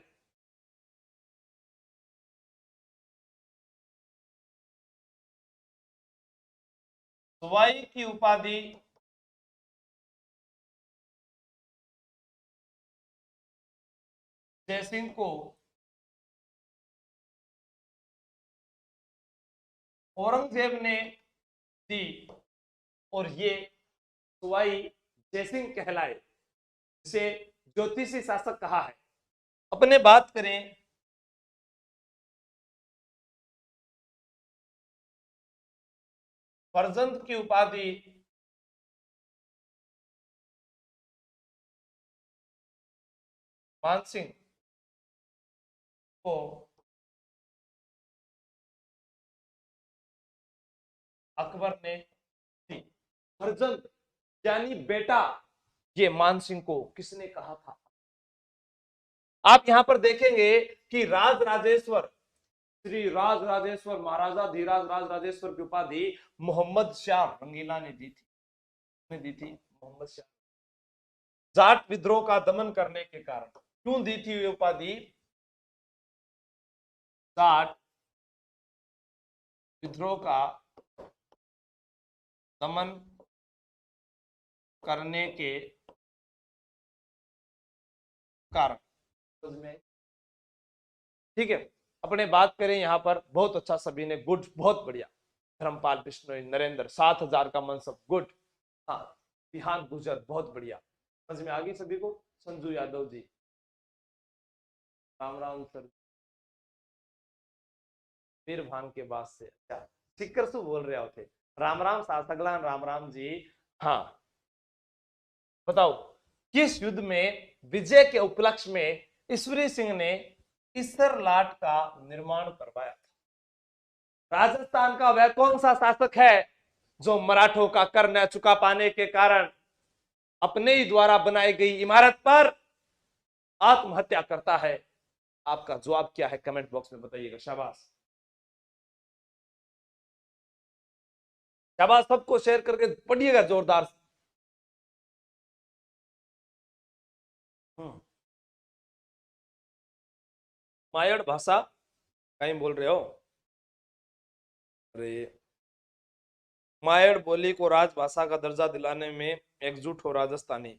सवाई की उपाधि जयसिंह को औरंगजेब ने दी, और ये सवाई जयसिंह कहलाए, जिसे ज्योतिषी शासक कहा है। अपने बात करें फरजंद की उपाधि मानसिंह को अकबर ने दी। फरजंद यानी बेटा, ये मानसिंह को किसने कहा था? आप यहां पर देखेंगे कि राज राजेश्वर, श्री राज राजेश्वर महाराजा धीराज राज राजेश्वर की उपाधि मोहम्मद शाह रंगीला ने दी थी। दी थी मोहम्मद शाह। जाट विद्रोह का दमन करने के कारण क्यों दी थी ये उपाधि? जाट विद्रोह का दमन करने के कारण। ठीक है, अपने बात करें यहां पर, बहुत अच्छा सभी ने, गुड, बहुत बढ़िया। धर्मपाल बिश्नोई, नरेंद्र, 7000 का मनसब, गुड। हाँ, बिहान गुजर, बहुत बढ़िया। समझ में आ गई सभी को? संजू यादव जी, राम राम सर, वीर भान के बाद से, अच्छा सिक्कर सु बोल रहे होते। राम राम सासगलान, राम राम जी। हाँ, बताओ, किस युद्ध में विजय के उपलक्ष्य में ईश्वरी सिंह ने इसर लाट का निर्माण करवाया था? राजस्थान का वह कौन सा शासक है जो मराठों का कर न चुका पाने के कारण अपने ही द्वारा बनाई गई इमारत पर आत्महत्या करता है? आपका जवाब क्या है? कमेंट बॉक्स में बताइएगा। शाबाश, शाबाश, सबको शेयर करके पढ़िएगा जोरदार से। मायड़ भाषा कहीं बोल रहे हो? अरे, मायड़ बोली को राजभाषा का दर्जा दिलाने में एकजुट हो राजस्थानी।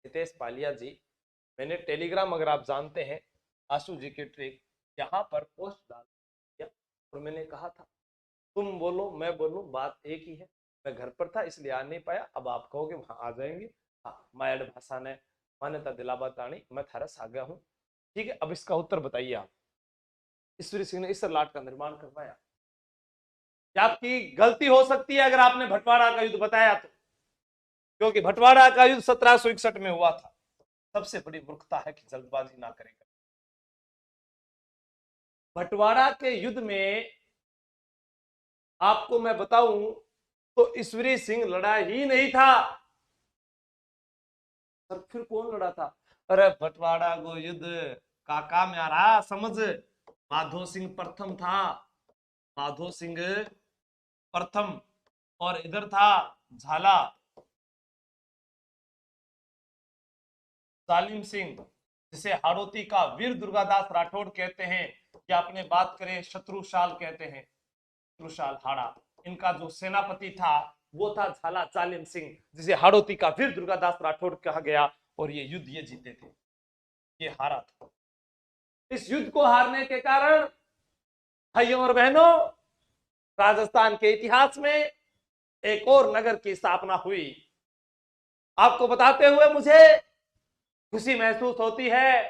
हितेश पालिया जी, मैंने टेलीग्राम, अगर आप जानते हैं, आशु जी के ट्रिक, यहाँ पर पोस्ट डाल दिया और मैंने कहा था तुम बोलो मैं बोलूं बात एक ही है। मैं घर पर था इसलिए आ नहीं पाया, अब आप कहोगे वहां आ जाएंगे। हाँ, मायड़ भाषा ने मान्यता दिलावा ताणी, मैं थारस आ गया हूँ। ठीक है, अब इसका उत्तर बताइए आप। ईश्वरी सिंह ने इस लाट का निर्माण करवाया। क्या आपकी गलती हो सकती है अगर आपने भटवाड़ा का युद्ध बताया तो, क्योंकि भटवाड़ा का युद्ध 1761 में हुआ था। सबसे बड़ी मूर्खता है कि जल्दबाजी ना करें। भटवाड़ा के युद्ध में आपको मैं बताऊं तो ईश्वरी सिंह लड़ा ही नहीं था। और फिर कौन लड़ा था? अरे भटवाड़ा को युद्ध काका म्यारा समझ, माधो सिंह प्रथम था। माधो सिंह प्रथम, और इधर था झाला जालिम सिंह, जिसे हाड़ौती का वीर दुर्गादास राठौड़ कहते हैं, या अपने बात करें शत्रुशाल कहते हैं, शत्रुशाल हाड़ा। इनका जो सेनापति था वो था झाला जालिम सिंह, जिसे हाड़ौती का वीर दुर्गादास राठौड़ कहा गया। और ये युद्ध ये जीते थे, ये हारा था। इस युद्ध को हारने के कारण भाइयों और बहनों, राजस्थान के इतिहास में एक और नगर की स्थापना हुई। आपको बताते हुए मुझे खुशी महसूस होती है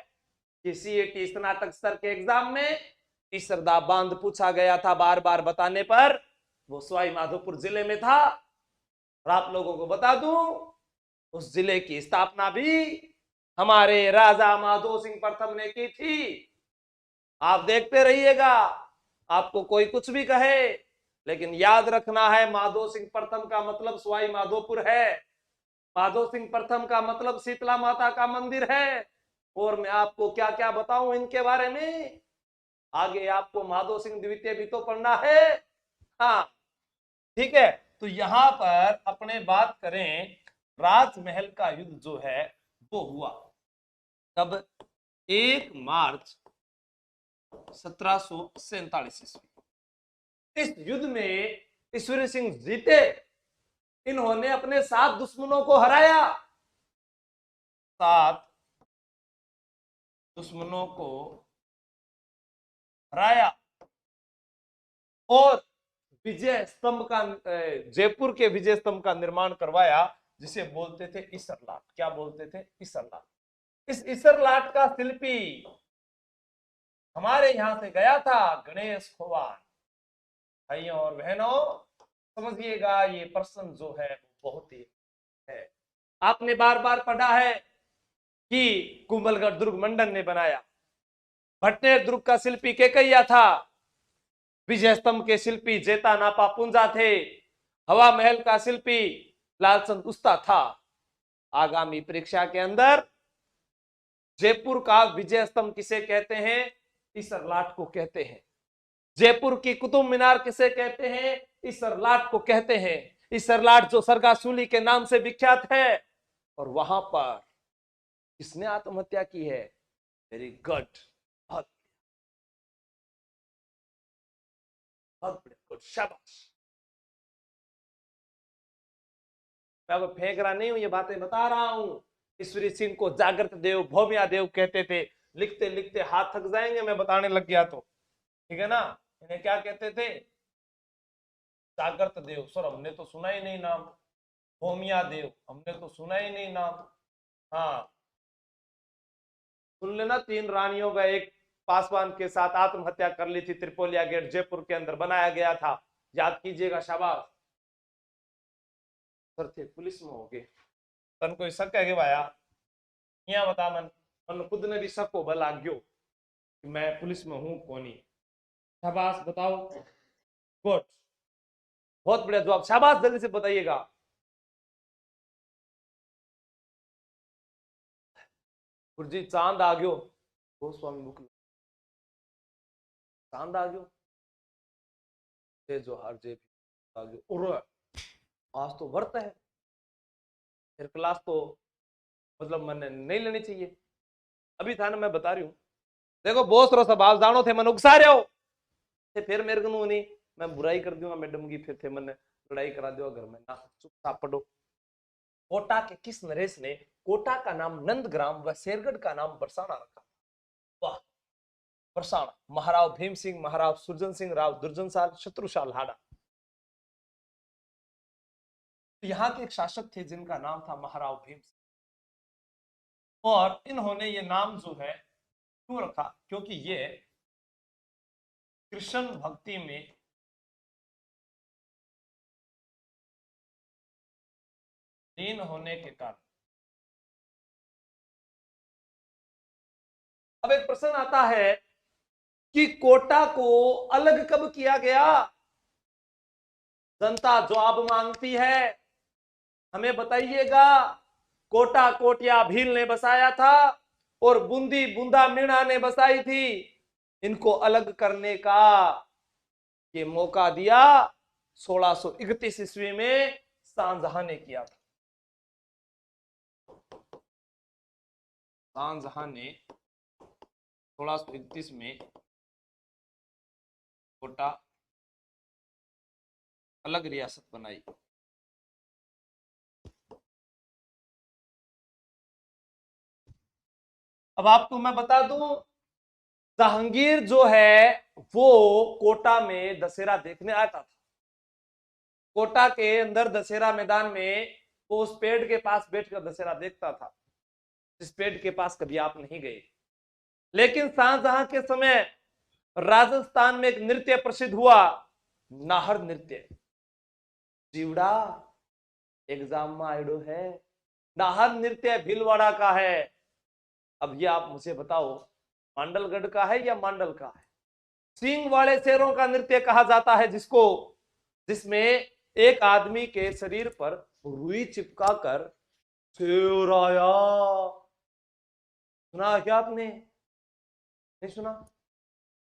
कि सीएटी स्नातक स्तर के एग्जाम में ईसरदा बांध पूछा गया था, बार बार बताने पर वो सवाई माधोपुर जिले में था। और आप लोगों को बता दूं, उस जिले की स्थापना भी हमारे राजा माधो सिंह प्रथम ने की थी। आप देखते रहिएगा, आपको कोई कुछ भी कहे, लेकिन याद रखना है माधो सिंह प्रथम का मतलब सवाई माधोपुर है। माधो सिंह प्रथम का मतलब शीतला माता का मंदिर है। और मैं आपको क्या क्या बताऊं इनके बारे में, आगे आपको माधो सिंह द्वितीय भी तो पढ़ना है। हाँ, ठीक है। तो यहां पर अपने बात करें, राजमहल का युद्ध जो है वो हुआ तब 1 मार्च 1747 ईस्वी। इस युद्ध में ईश्वरी सिंह जीते। इन्होंने अपने 7 दुश्मनों को हराया। 7 दुश्मनों को हराया और विजय स्तंभ का, जयपुर के विजय स्तंभ का निर्माण करवाया, जिसे बोलते थे इसरलाट। क्या बोलते थे? इसरलाट। इस इसरलाट का शिल्पी हमारे यहां से गया था गणेश खोवान। भाइयों और बहनों, समझिएगा ये प्रश्न जो है वो बहुत ही है। आपने बार बार पढ़ा है कि कुंभलगढ़ दुर्ग मंडन ने बनाया। भटनेर दुर्ग का शिल्पी केकैया था। विजय स्तंभ के शिल्पी जेता नापा पुंजा थे। हवा महल का शिल्पी लालचंद उस्ता था। आगामी परीक्षा के अंदर जयपुर का विजय स्तंभ किसे कहते हैं? इसरलाट को कहते हैं। जयपुर की कुतुब मीनार किसे कहते हैं? इसरलाट को कहते हैं। इसरलाट जो सरगासूली के नाम से विख्यात है। और वहां पर किसने आत्महत्या की है? वेरी गुड, बहुत बहुत गुड, शाबाश। मैं अब फेंक रहा नहीं हूं, ये बातें बता रहा हूं। ईश्वरी सिंह को जागृत देव, भौमिया देव कहते थे। लिखते लिखते हाथ थक जाएंगे मैं बताने लग गया तो, ठीक है ना। इन्हें क्या कहते थे? जागृत देव। सर हमने तो सुना ही नहीं नाम। भौमिया देव, हमने तो सुना ही नहीं नाम। हाँ, सुन लेना, 3 रानियों का एक पासवान के साथ आत्महत्या कर ली थी, त्रिपोलिया गेट जयपुर के अंदर बनाया गया था। याद कीजिएगा, शाबाश। सर थे पुलिस में हो गए, तन कोई शक है कि भाया यहाँ बता मन, मन खुद ने भी शक हो भला गयो कि मैं पुलिस में हूं कौनी। शाबाश, बताओ। गुड, बहुत बढ़िया जवाब, शाबाश। जल्दी से बताइएगा। गुरुजी चांद आ गयो, गोस्वामी बुक, चांद आ गयो, जो हर जे आ गयो। और आज तो व्रत है, फिर क्लास तो मतलब मैंने नहीं लेनी चाहिए। अभी था ना, मैं बता रही हूँ देखो बहुत सारा सवाल जानो थे मन उकसा रहे हो थे फिर मेरे को नहीं मैं बुराई कर दूंगा मैडम की फिर थे मैंने लड़ाई करा दो घर में ना चुपचाप पढ़ो। कोटा के किस नरेश ने कोटा का नाम नंदग्राम व शेरगढ़ का नाम बरसाना रखा? वाह, बरसाना। महाराव भीम सिंह, महाराव सुरजन सिंह, राव दुर्जनसाल, शत्रुशाल हाड़ा। तो यहाँ के एक शासक थे जिनका नाम था महाराव भीम सिंह, और इन्होंने ये नाम जो है क्यों रखा? क्योंकि ये कृष्ण भक्ति में लीन होने के कारण। अब एक प्रश्न आता है कि कोटा को अलग कब किया गया? जनता जवाब मांगती है, हमें बताइएगा। कोटा कोटिया भील ने बसाया था और बूंदी बूंदा मीणा ने बसाई थी। इनको अलग करने का ये मौका दिया 1631 ईस्वी में शाहजहां ने किया था। शाहजहां ने 1631 में कोटा अलग रियासत बनाई। अब आपको मैं बता दूं, जहांगीर जो है वो कोटा में दशहरा देखने आता था। कोटा के अंदर दशहरा मैदान में वो उस पेड़ के पास बैठकर दशहरा देखता था, जिस पेड़ के पास कभी आप नहीं गए। लेकिन शाहजहां के समय राजस्थान में एक नृत्य प्रसिद्ध हुआ, नाहर नृत्य। जीवड़ा एग्जाम में आइडो है, नाहर नृत्य भीलवाड़ा का है। अब ये आप मुझे बताओ, मांडलगढ़ का है या मांडल का है? सींग वाले शेरों का नृत्य कहा जाता है जिसको, जिसमें एक आदमी के शरीर पर रुई चिपका कर शेर आया। सुना क्या आपने? नहीं सुना?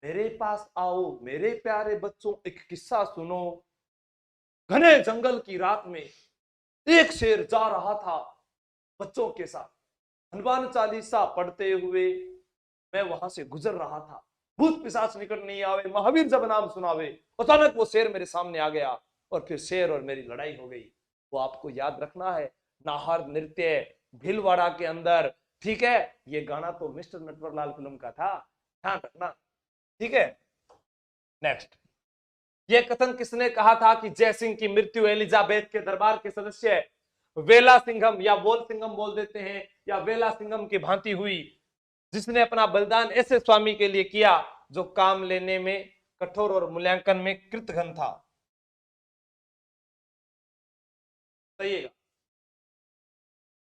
मेरे पास आओ मेरे प्यारे बच्चों, एक किस्सा सुनो। घने जंगल की रात में एक शेर जा रहा था बच्चों के साथ, हनुमान चालीसा पढ़ते हुए। मैं वहां से गुजर रहा था, भूत पिशाच निकट नहीं आवे, महावीर जब नाम सुनावे। अचानक वो शेर मेरे सामने आ गया और फिर शेर और मेरी लड़ाई हो गई। वो आपको याद रखना है, नाहर नृत्य भीलवाड़ा के अंदर। ठीक है, ये गाना तो मिस्टर नटवरलाल फिल्म का था, ध्यान रखना। ठीक है, नेक्स्ट। ये कथन किसने कहा था कि जयसिंह की मृत्यु एलिजाबेथ के दरबार के सदस्य वेला सिंघम या बोल सिंघम बोल देते हैं, या वेला सिंघम की भांति हुई, जिसने अपना बलिदान ऐसे स्वामी के लिए किया जो काम लेने में कठोर और मूल्यांकन में कृतघ्न था? सही है।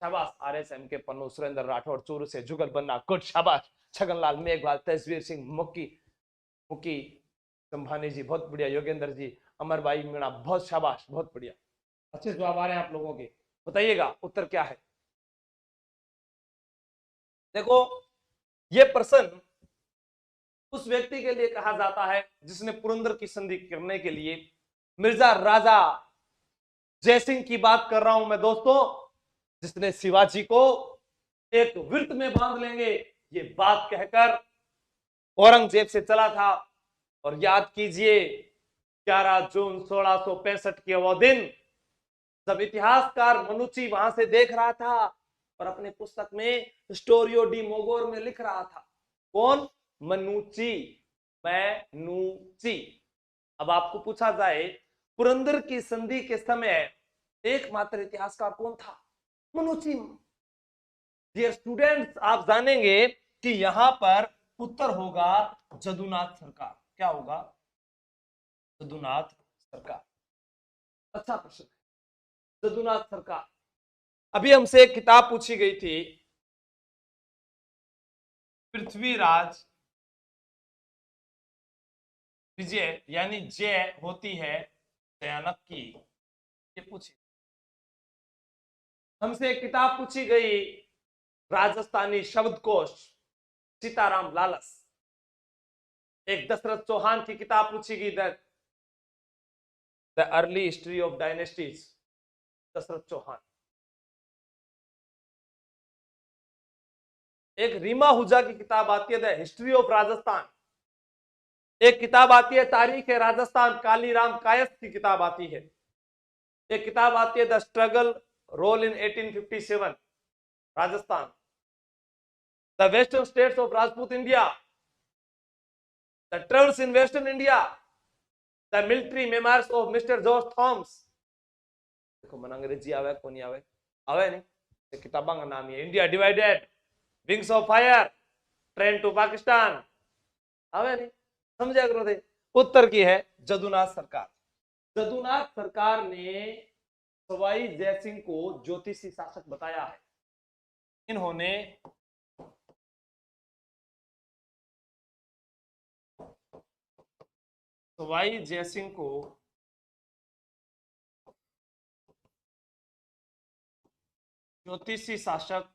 शाबाश आरएसएम के पन्नू, सुरेंद्र राठौड़ चूरू से, जुगल बन्ना गुड, शाबाश छगनलाल मेघवाल, तस्वीर सिंह मुक्की मुक्की संभानी जी बहुत बढ़िया, योगेंद्र जी, अमर भाई मीणा बहुत शाबाश, बहुत बढ़िया, अच्छे जवाब आ रहे हैं आप लोगों के। बताइएगा उत्तर क्या है? देखो, ये प्रश्न उस व्यक्ति के लिए कहा जाता है जिसने पुरंदर की संधि करने के लिए मिर्जा राजा जयसिंह की बात कर रहा हूं मैं दोस्तों, जिसने शिवाजी को एक वृत्त में बांध लेंगे ये बात कहकर औरंगजेब से चला था। और याद कीजिए 11 जून 1665 के वो दिन, जब इतिहासकार मनुची वहां से देख रहा था और अपने पुस्तक में स्टोरियो डी मोगोर में लिख रहा था। कौन? मनुची, मैनूची। अब आपको पूछा जाए पुरंदर की संधि के समय एकमात्र इतिहासकार कौन था? मनुची। डियर स्टूडेंट्स, आप जानेंगे कि यहां पर उत्तर होगा जदुनाथ सरकार। क्या होगा? जदुनाथ सरकार। अच्छा प्रश्न है, जदुनाथ सरकार। अभी हमसे एक किताब पूछी गई थी, पृथ्वीराज विजय, यानी जय होती है भयानक की, ये पूछी हमसे। एक किताब पूछी गई, राजस्थानी शब्दकोश सीताराम लालस। एक दशरथ चौहान की किताब पूछी गई, the early history of dynasties, Dasharath Chauhan. एक रीमा हुजा की किताब आती है द हिस्ट्री ऑफ राजस्थान, एक किताब आती है तारीख है राजस्थान, कालीराम कायस्थ की किताब आती है, एक किताब आती है the struggle role in 1857 Rajasthan, the western states of Rajput India, the travels in western India, the military memoirs of mister George Thomas. देखो मन अंग्रेजी आवे कोनी आवे, आवे नहीं, किताबा का नाम है India divided, wings of fire, train to Pakistan, आवे नहीं, समझा करो थे। उत्तर की है जदुनाथ सरकार। जदुनाथ सरकार ने सवाई जयसिंह को ज्योतिषी शासक बताया है। इन्होंने सवाई जयसिंह को ज्योतिषी शासक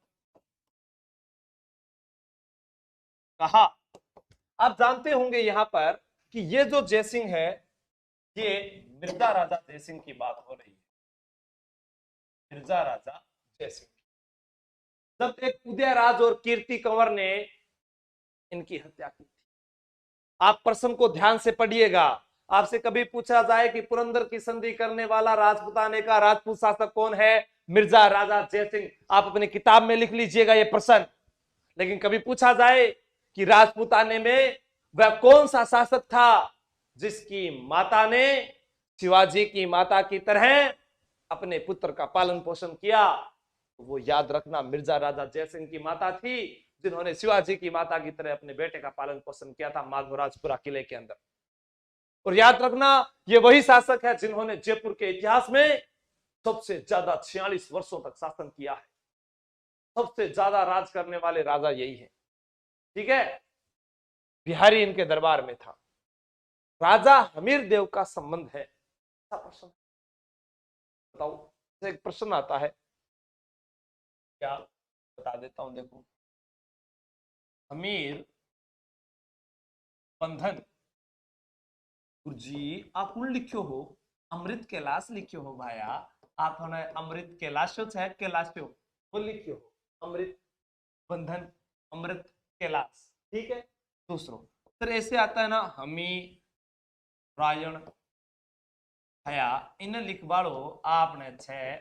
कहा। आप जानते होंगे यहां पर कि ये जो जयसिंह है, ये मिर्जा राजा जयसिंह की बात हो रही है। मिर्जा राजा जयसिंह, जब एक उदयराज और कीर्ति कंवर ने इनकी हत्या की थी। आप प्रश्न को ध्यान से पढ़िएगा। आपसे कभी पूछा जाए कि पुरंदर की संधि करने वाला राजपुताने का राजपूत शासक कौन है, मिर्जा राजा जयसिंह। आप अपनी किताब में लिख लीजिएगा ये प्रश्न। लेकिन कभी पूछा जाए कि राजपुताने में वह कौन सा शासक था जिसकी माता ने शिवाजी की माता की तरह अपने पुत्र का पालन पोषण किया, वो याद रखना मिर्जा राजा जयसिंह की माता थी, जिन्होंने शिवाजी की माता की तरह अपने बेटे का पालन पोषण किया था माधवराजपुरा किले के अंदर। और याद रखना ये वही शासक है जिन्होंने जयपुर के इतिहास में सबसे ज्यादा 46 वर्षों तक शासन किया है। सबसे ज्यादा राज करने वाले राजा यही है, ठीक है। बिहारी इनके दरबार में था। राजा हमीर देव का संबंध है, प्रश्न बताओ। एक प्रश्न आता है, क्या बता देता हूं, देखो। हमीर बंधन जी आप उन लिखियो हो, अमृत कैलाश लिखियो हो भाया। आप होना अमृत कैलाशो है, कैलाशो वो लिखियो हो, अमृत बंधन, अमृत कैलाश, ठीक है। दूसरों फिर ऐसे आता है ना, हमी रायण हया, इन लिखवाड़ो आपने छे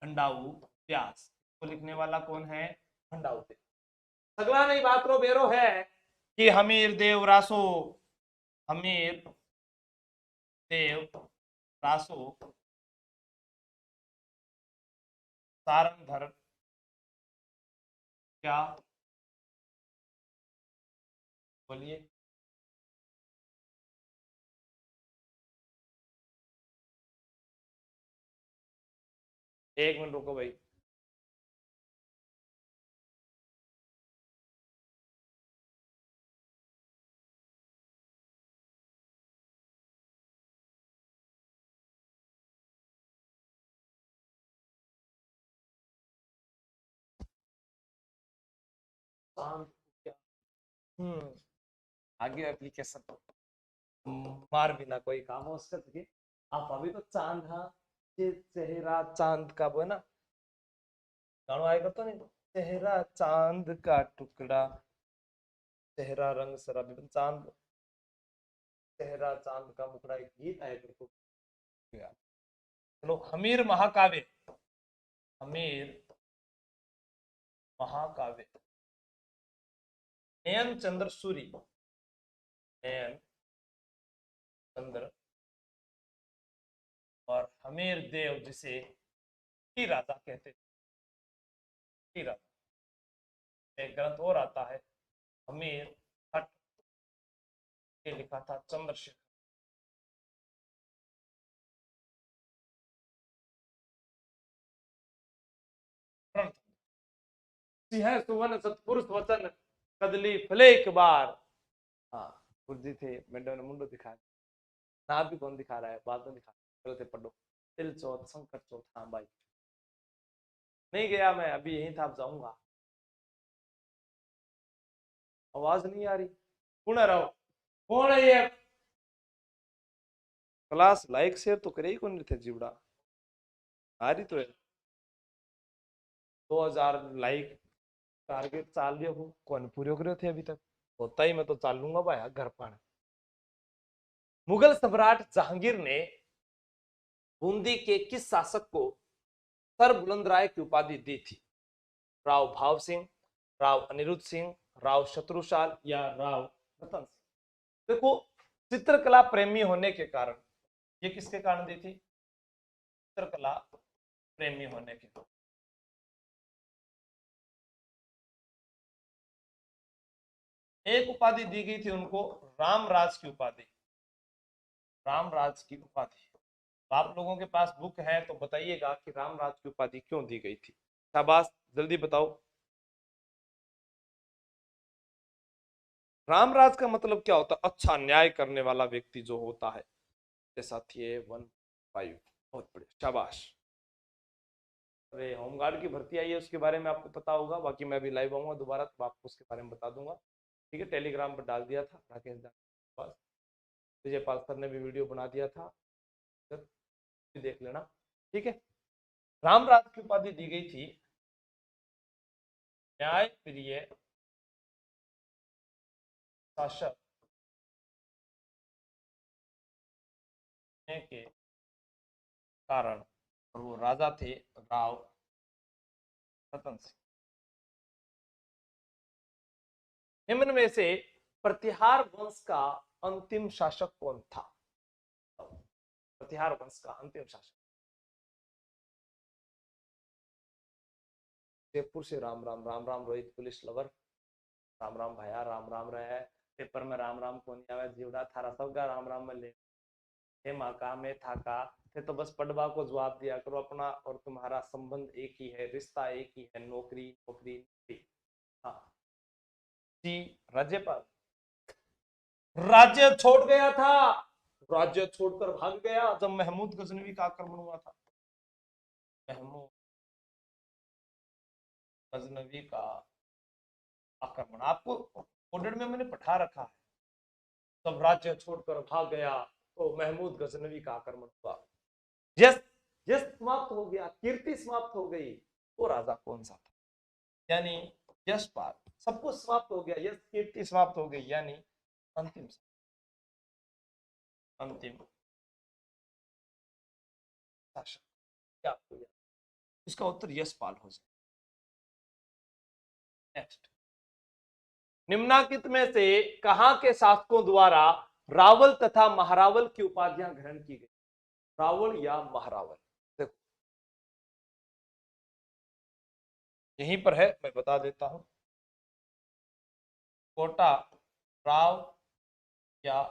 भंडाऊ व्यास। तो लिखने वाला कौन है, भंडाऊ व्यास। अगला नहीं बात रो बेरो है कि हमीर देव रासो, हमीर देव रासो सारंगधर क्या, बोलिए। एक मिनट रुको भाई। क्या, आगे एप्लीकेशन मार बिना कोई काम हो सके। आप अभी तो चांद हा, ये चेहरा चांद का वो है ना, गानो आएगा तो नहीं, चेहरा चांद का टुकड़ा, चेहरा रंग शराबी, चांद चेहरा चांद का मुखड़ा, एक गीत आया करको। चलो हमीर महाकाव्य, हमीर महाकाव्य, नयन चंद्र सूरी, नयन चंद्र और हमीर देव जिसे ही राजा कहते थे, राजा। एक ग्रंथ और आता है हमीर हट के लिखा था चंद्रशेखर। सिंह सुवन सतपुरुष वचन कदली फले एक बार। हाँ गुरुजी थे, मैडम ने मुंडो दिखाया ना, भी कौन दिखा रहा है, बाद में दिखा, चलो से पढ़ो। तिल चौथ संकट चौथ, हाँ भाई नहीं गया मैं, अभी यहीं था, अब जाऊंगा। आवाज नहीं आ रही, पुनः रहो। कौन है ये, क्लास लाइक शेयर तो करे ही कौन थे जीवड़ा, आ रही तो है 2000 लाइक टारगेट चाल लियो हो कौन पूरे करे थे अभी तक होता ही मैं तो चाल लूंगा भाई घर पर। मुगल सम्राट जहांगीर ने बूंदी के किस शासक को सर बुलंद राय की उपाधि दी थी? राव भाव सिंह, राव अनिरुद्ध सिंह, राव शत्रुशाल या राव रतन सिंह? देखो, चित्रकला प्रेमी होने के कारण ये किसके कारण दी थी? चित्रकला प्रेमी होने के कारण। एक उपाधि दी गई थी उनको, रामराज की उपाधि, रामराज की उपाधि। तो आप लोगों के पास बुक है तो बताइएगा कि रामराज की उपाधि क्यों दी गई थी। शाबाश, जल्दी बताओ। रामराज का मतलब क्या होता है? अच्छा न्याय करने वाला व्यक्ति जो होता है। साथी है 15, बहुत बढ़िया, शाबाश। अरे होमगार्ड की भर्ती आई है उसके बारे में आपको पता होगा, बाकी मैं भी लाइव आऊंगा दोबारा तो आपको उसके बारे में बता दूंगा। ठीक है, टेलीग्राम पर डाल दिया था राकेश दा पास, विजय पाल सर ने भी वीडियो बना दिया था, देख लेना। ठीक है, रामराज की उपाधि दी गई थी न्याय प्रिय शासक के कारण, और वो राजा थे राव रतन सिंह। निम्न में से प्रतिहार वंश का अंतिम शासक कौन था? प्रतिहार वंश का अंतिम शासक। जयपुर से राम राम, राम राम रोहित पुलिस लवर, राम राम भैया, राम राम रहे। पेपर में राम राम कौन आवे जीवड़ा थारा सबका राम राम में ले। हे माँ का मैं था का थे तो बस पढ़वा को जवाब दिया करो, अपना और तुम्हारा संबंध एक ही है, रिश्ता एक ही है, नौकरी नौकरी नौकरी। हाँ जी, राज्यपाल राज्य छोड़ गया था, राज्य छोड़कर भाग गया जब महमूद गजनवी का आक्रमण हुआ था। महमूद गजनवी का आक्रमण आपको कोडेड में मैंने पढ़ा रखा है। तब राज्य छोड़कर भाग गया तो महमूद गजनवी का आक्रमण हुआ। यश यश समाप्त हो गया, कीर्ति समाप्त हो गई, वो राजा कौन सा था? यानी यशपाल। सब कुछ समाप्त हो गया, यश कीर्ति समाप्त हो गई, यानी अंतिम अंतिम शासक क्या हो गया? इसका उत्तर यशपाल हो जाए। नेक्स्ट, निम्नांकित में से कहां के शासकों द्वारा रावल तथा महारावल की उपाधियां ग्रहण की गई? रावल या महारावल? देखो यहीं पर है, मैं बता देता हूं। कोटा राव या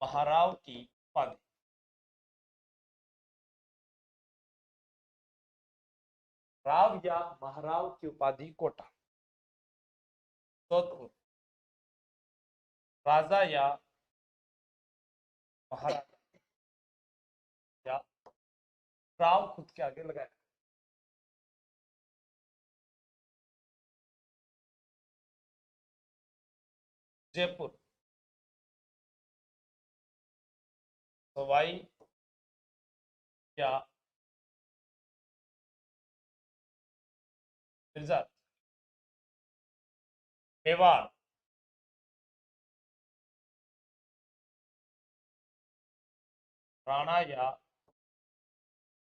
महाराव की उपाधि। राव या महाराव की उपाधि कोटा। तो राजा या महाराजा या राव खुद के आगे लगाया। जयपुर सवाई या मिर्जा, मेवाड़ राणा या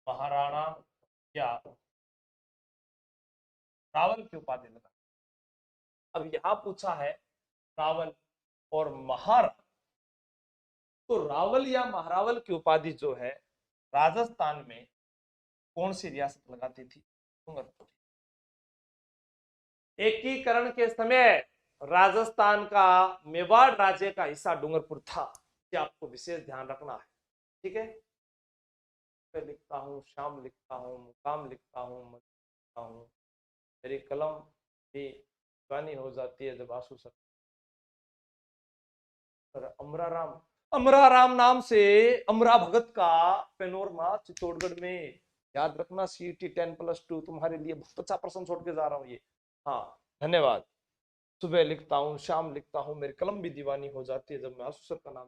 महाराणा या रावल की उपाधि लगा। अब यहां पूछा है रावल और महारावल, तो रावल या महारावल की उपाधि जो है राजस्थान में कौन सी रियासत लगाती थी? डूंगरपुर। एकीकरण के समय राजस्थान का मेवाड़ राज्य का हिस्सा डूंगरपुर था, ये आपको विशेष ध्यान रखना है। ठीक है, मैं लिखता हूँ, शाम लिखता हूँ, मुकाम लिखता हूँ, लिखता हूँ, मेरी कलम भी दीवानी हो जाती है जब आंसू सर। अमराराम, अमराराम नाम से अमरा भगत का पेनोरमा चित्तौड़गढ़ में, याद रखना सीटी 10+2 तुम्हारे लिए 50% छोड़ के जा रहा हूँ ये। हाँ धन्यवाद। सुबह लिखता हूँ, शाम लिखता हूँ, मेरी कलम भी दीवानी हो जाती है जब मैं आंसू सर का नाम,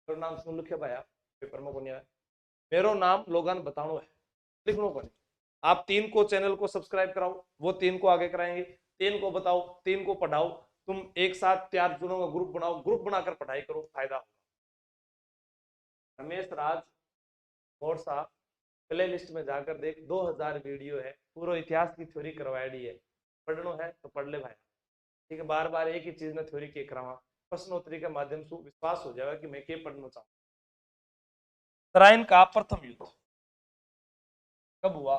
मेरा नाम सुन लिखे भाया पेपर में को मेरो नाम लोगन बतानो है, लिखनो को नहीं। आप 3 को चैनल को सब्सक्राइब कराओ, वो 3 को आगे कराएंगे, तीन को बताओ, तीन को पढ़ाओ, तुम एक साथ चार जनों का ग्रुप बनाओ, ग्रुप बनाकर पढ़ाई करो, फायदा होगा। रमेश राज और साहब प्ले लिस्ट में जाकर देख, 2000 वीडियो है, पूरा इतिहास की थ्योरी करवाई है, पढ़नो है तो पढ़ ले भाई। ठीक है, बार बार एक ही चीज में थ्योरी के करावा, प्रश्नोत्तरी के माध्यम से विश्वास हो जाएगा कि मैं क्या पढ़ना चाहूँ। तराइन का प्रथम युद्ध कब हुआ?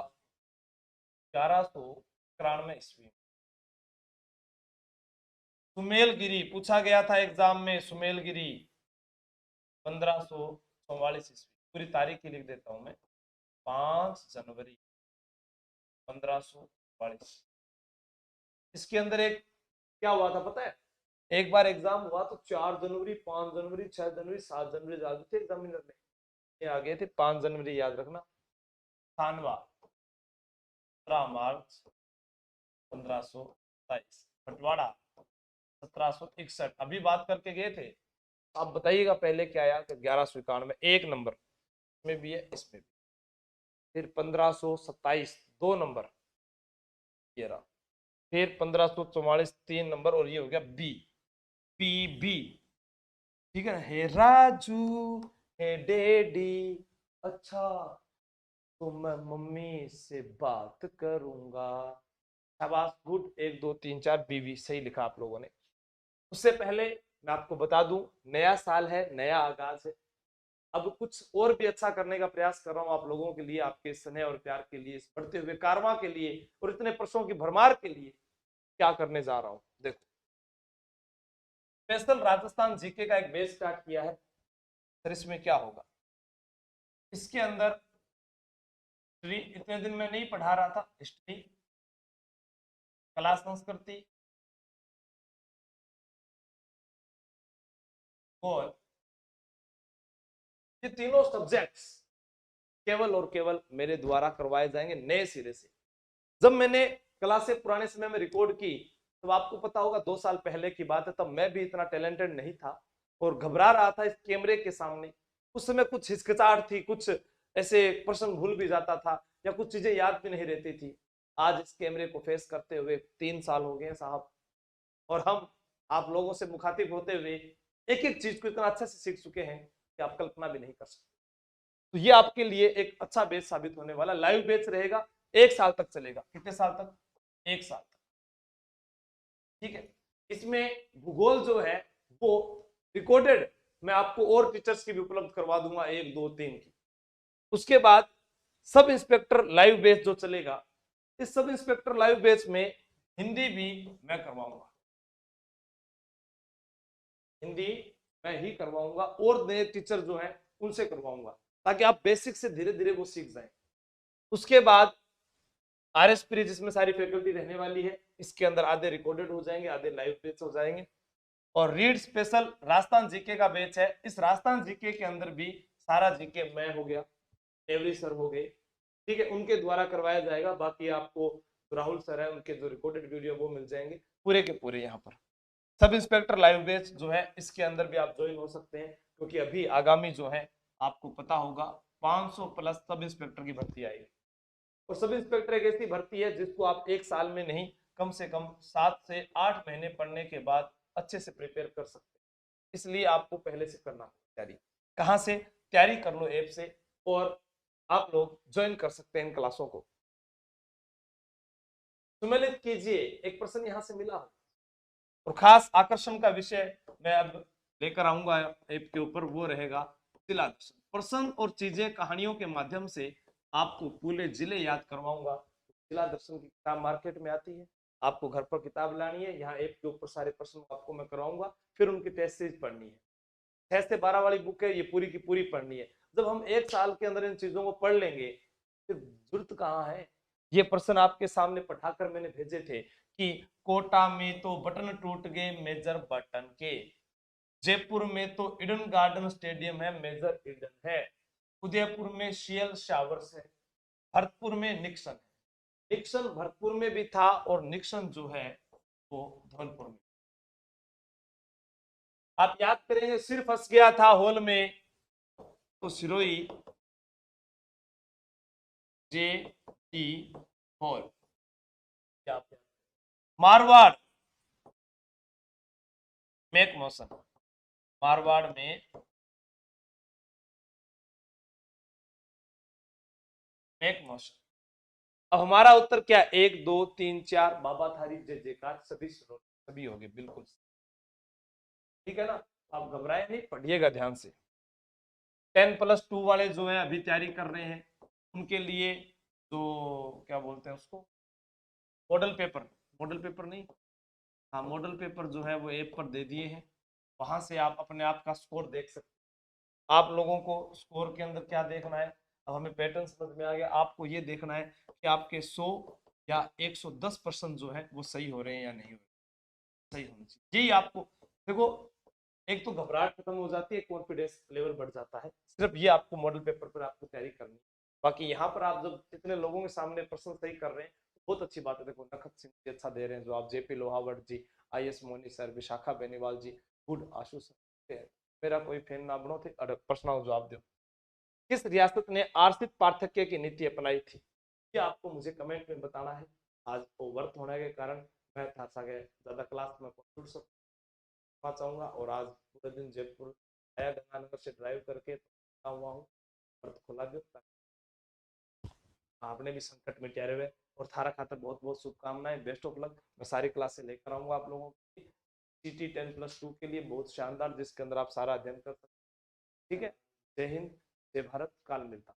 1191 ईस्वी। सुमेलगिरी पूछा गया था एग्जाम में, सुमेलगिरी 1544 ईस्वी। पूरी तारीख ही लिख देता हूं मैं, 5 जनवरी 1544। इसके अंदर एक क्या हुआ था पता है? एक बार एग्जाम हुआ तो 4 जनवरी, 5 जनवरी, 6 जनवरी, 7 जनवरी आ गए थे एग्जामिनर ने, ये आ गए थे 5 जनवरी, याद रखना। थानवा 15 मार्च 1527, बंटवाड़ा 1761। अभी बात करके गए थे। आप बताइएगा पहले क्या आया? 1191 एक नंबर में भी है, इसमें भी। फिर 1527 दो नंबर, ये रहा। फिर 1544 तीन नंबर, और ये हो गया बी, पी बी। ठीक है, हे राजू, हे डैडी, अच्छा तो मैं मम्मी से बात करूंगा। शाबाश, गुड, एक दो तीन चार, बीवी सही लिखा आप लोगों ने। उससे पहले मैं आपको बता दूं, नया साल है, नया आगाज है। अब कुछ और भी अच्छा करने का प्रयास कर रहा हूं आप लोगों के लिए, आपके स्नेह और प्यार के लिए, इस बढ़ते हुए कारवां के लिए, और इतने प्रश्नों की भरमार के लिए क्या करने जा रहा हूं। देखो, स्पेशल राजस्थान जीके का एक बेस स्टार्ट किया है सर। इसमें क्या होगा? इसके अंदर हिस्ट्री इतने दिन में नहीं पढ़ा रहा था, हिस्ट्री, कला संस्कृति और ये तीनों सब्जेक्ट्स केवल और केवल मेरे द्वारा करवाए जाएंगे नए सिरे से। जब मैंने क्लासें पुराने समय में रिकॉर्ड की, तो आपको पता होगा 2 साल पहले की बात है, तब मैं भी इतना टैलेंटेड नहीं था और घबरा रहा था इस कैमरे के सामने। उस समय कुछ हिचकिचाहट थी, कुछ ऐसे प्रश्न भूल भी जाता था या कुछ चीजें याद भी नहीं रहती थी। आज इस कैमरे को फेस करते हुए 3 साल हो गए साहब, और हम आप लोगों से मुखातिब होते हुए एक एक चीज को इतना अच्छे से सीख चुके हैं कि आप कल्पना भी नहीं कर सकते। तो ये आपके लिए एक अच्छा बेच साबित होने वाला लाइव बेच रहेगा, 1 साल तक चलेगा। कितने साल तक? 1 साल तक। ठीक है, इसमें भूगोल जो है वो रिकॉर्डेड मैं आपको और टीचर्स की भी उपलब्ध करवा दूंगा, 1 2 3 की। उसके बाद सब इंस्पेक्टर लाइव बेच जो चलेगा, इस सब इंस्पेक्टर लाइव बेच में हिंदी भी मैं करवाऊंगा, हिंदी मैं ही करवाऊंगा, और नए टीचर जो हैं उनसे करवाऊंगा, ताकि आप बेसिक से धीरे धीरे वो सीख जाएं। उसके बाद आरएसपी जिसमें सारी फैकल्टी रहने वाली है, इसके अंदर आधे रिकॉर्डेड हो जाएंगे, आधे लाइव बेच हो जाएंगे। और रीड स्पेशल राजस्थान जीके का बैच है। इस राजस्थान जीके के अंदर भी सारा जीके मैं हो गया, एवरी सर हो गए, ठीक है, उनके द्वारा करवाया जाएगा। बाकी आपको राहुल सर है, उनके जो रिकॉर्डेड वीडियो वो मिल जाएंगे पूरे के पूरे। यहाँ पर सब इंस्पेक्टर लाइव बैच जो है, इसके अंदर भी आप ज्वाइन हो सकते हैं, क्योंकि अभी आगामी जो है आपको पता होगा 500 प्लस सब इंस्पेक्टर की भर्ती आएगी। और सब इंस्पेक्टर एक ऐसी भर्ती है जिसको आप 1 साल में नहीं, कम से कम 7 से 8 महीने पढ़ने के बाद अच्छे से प्रिपेयर कर सकते हैं। इसलिए आपको पहले से करना तैयारी। कहाँ से तैयारी कर लो? ऐप से, और आप लोग ज्वाइन कर सकते हैं इन क्लासों को। सुमेलित कीजिए, एक प्रश्न यहां से मिला और खास आकर्षण का विषय मैं अब लेकर आऊंगा ऐप के ऊपर, वो रहेगा जिला दर्शन। प्रश्न और चीजें कहानियों के माध्यम से आपको पूरे जिले याद करवाऊंगा। जिला दर्शन की किताब मार्केट में आती है, आपको घर पर किताब लानी है, यहाँ ऐप के ऊपर सारे प्रश्न आपको मैं करवाऊंगा, फिर उनकी टेस्ट सीरीज पढ़नी है। 6 से 12 वाली बुक है, ये पूरी की पूरी पढ़नी है। जब हम 1 साल के अंदर इन चीजों को पढ़ लेंगे, फिर जरूरत कहाँ है? ये प्रश्न आपके सामने पढ़ाकर मैंने भेजे थे कि कोटा में तो बटन टूट गए मेजर बटन के, जयपुर में तो ईडन गार्डन स्टेडियम है, मेजर ईडन है, उदयपुर में शियल शावर्स है, भरतपुर में निक्सन है। निक्सन भरतपुर में भी था, और निक्सन जो है वो धौलपुर में। आप याद करेंगे, सिर्फ फंस गया था हॉल में, तो Sirohi J T hall, Marwar make motion, Marwar में मेक मोशन। अब हमारा उत्तर क्या, 1 2 3 4, बाबा थारी जय जयकार, सभी सुनो, सभी हो गए बिल्कुल, ठीक है ना। आप घबराए नहीं, पढ़िएगा ध्यान से। 10+2 वाले जो है अभी तैयारी कर रहे हैं, उनके लिए जो क्या बोलते हैं उसको, मॉडल पेपर, मॉडल पेपर नहीं, हाँ मॉडल पेपर जो है वो ऐप पर दे दिए हैं, वहां से आप अपने आप का स्कोर देख सकते हैं। आप लोगों को स्कोर के अंदर क्या देखना है, अब हमें पैटर्न समझ में आ गया, आपको ये देखना है कि आपके 100 या 110% जो है वो सही हो रहे हैं या नहीं हो रहे, सही होना चाहिए, यही आपको। देखो, एक तो घबराहट खत्म हो जाती है, कॉन्फिडेंस लेवल बढ़ जाता है, सिर्फ ये आपको मॉडल पेपर पर आपको तैयारी करनी है। बाकी यहाँ पर आप जब इतने लोगों के सामने प्रश्न सही कर रहे हैं, बहुत अच्छी बात है। देखो नखत सिंह जी अच्छा दे रहे हैं, जो आप JP Lohawat ji, IS Moni sir, Vishakha Beniwal ji, good Ashu sir, मेरा कोई फैन ना बनो थे, प्रश्न जवाब दो। किस रियासत ने आर्थिक पार्थक्य की नीति अपनाई थी, ये आपको मुझे कमेंट में बताना है। आज वो वर्त होने के कारण मैं था ज्यादा क्लास में छूट सकता चाहूंगा, और आज पूरे दिन जयपुर आया, गंगानगर से ड्राइव करके हुआ हूँ, वर्त खोला गया, आपने भी संकट में ठहरे हुए, और थारा खातर बहुत बहुत शुभकामनाएं, बेस्ट ऑफ लक। मैं सारी क्लासे लेकर आऊंगा आप लोगों की, CT 10+2 के लिए बहुत शानदार, जिसके अंदर आप सारा अध्ययन कर सकते, ठीक है। जय हिंद, जय भारत, काल मिलता।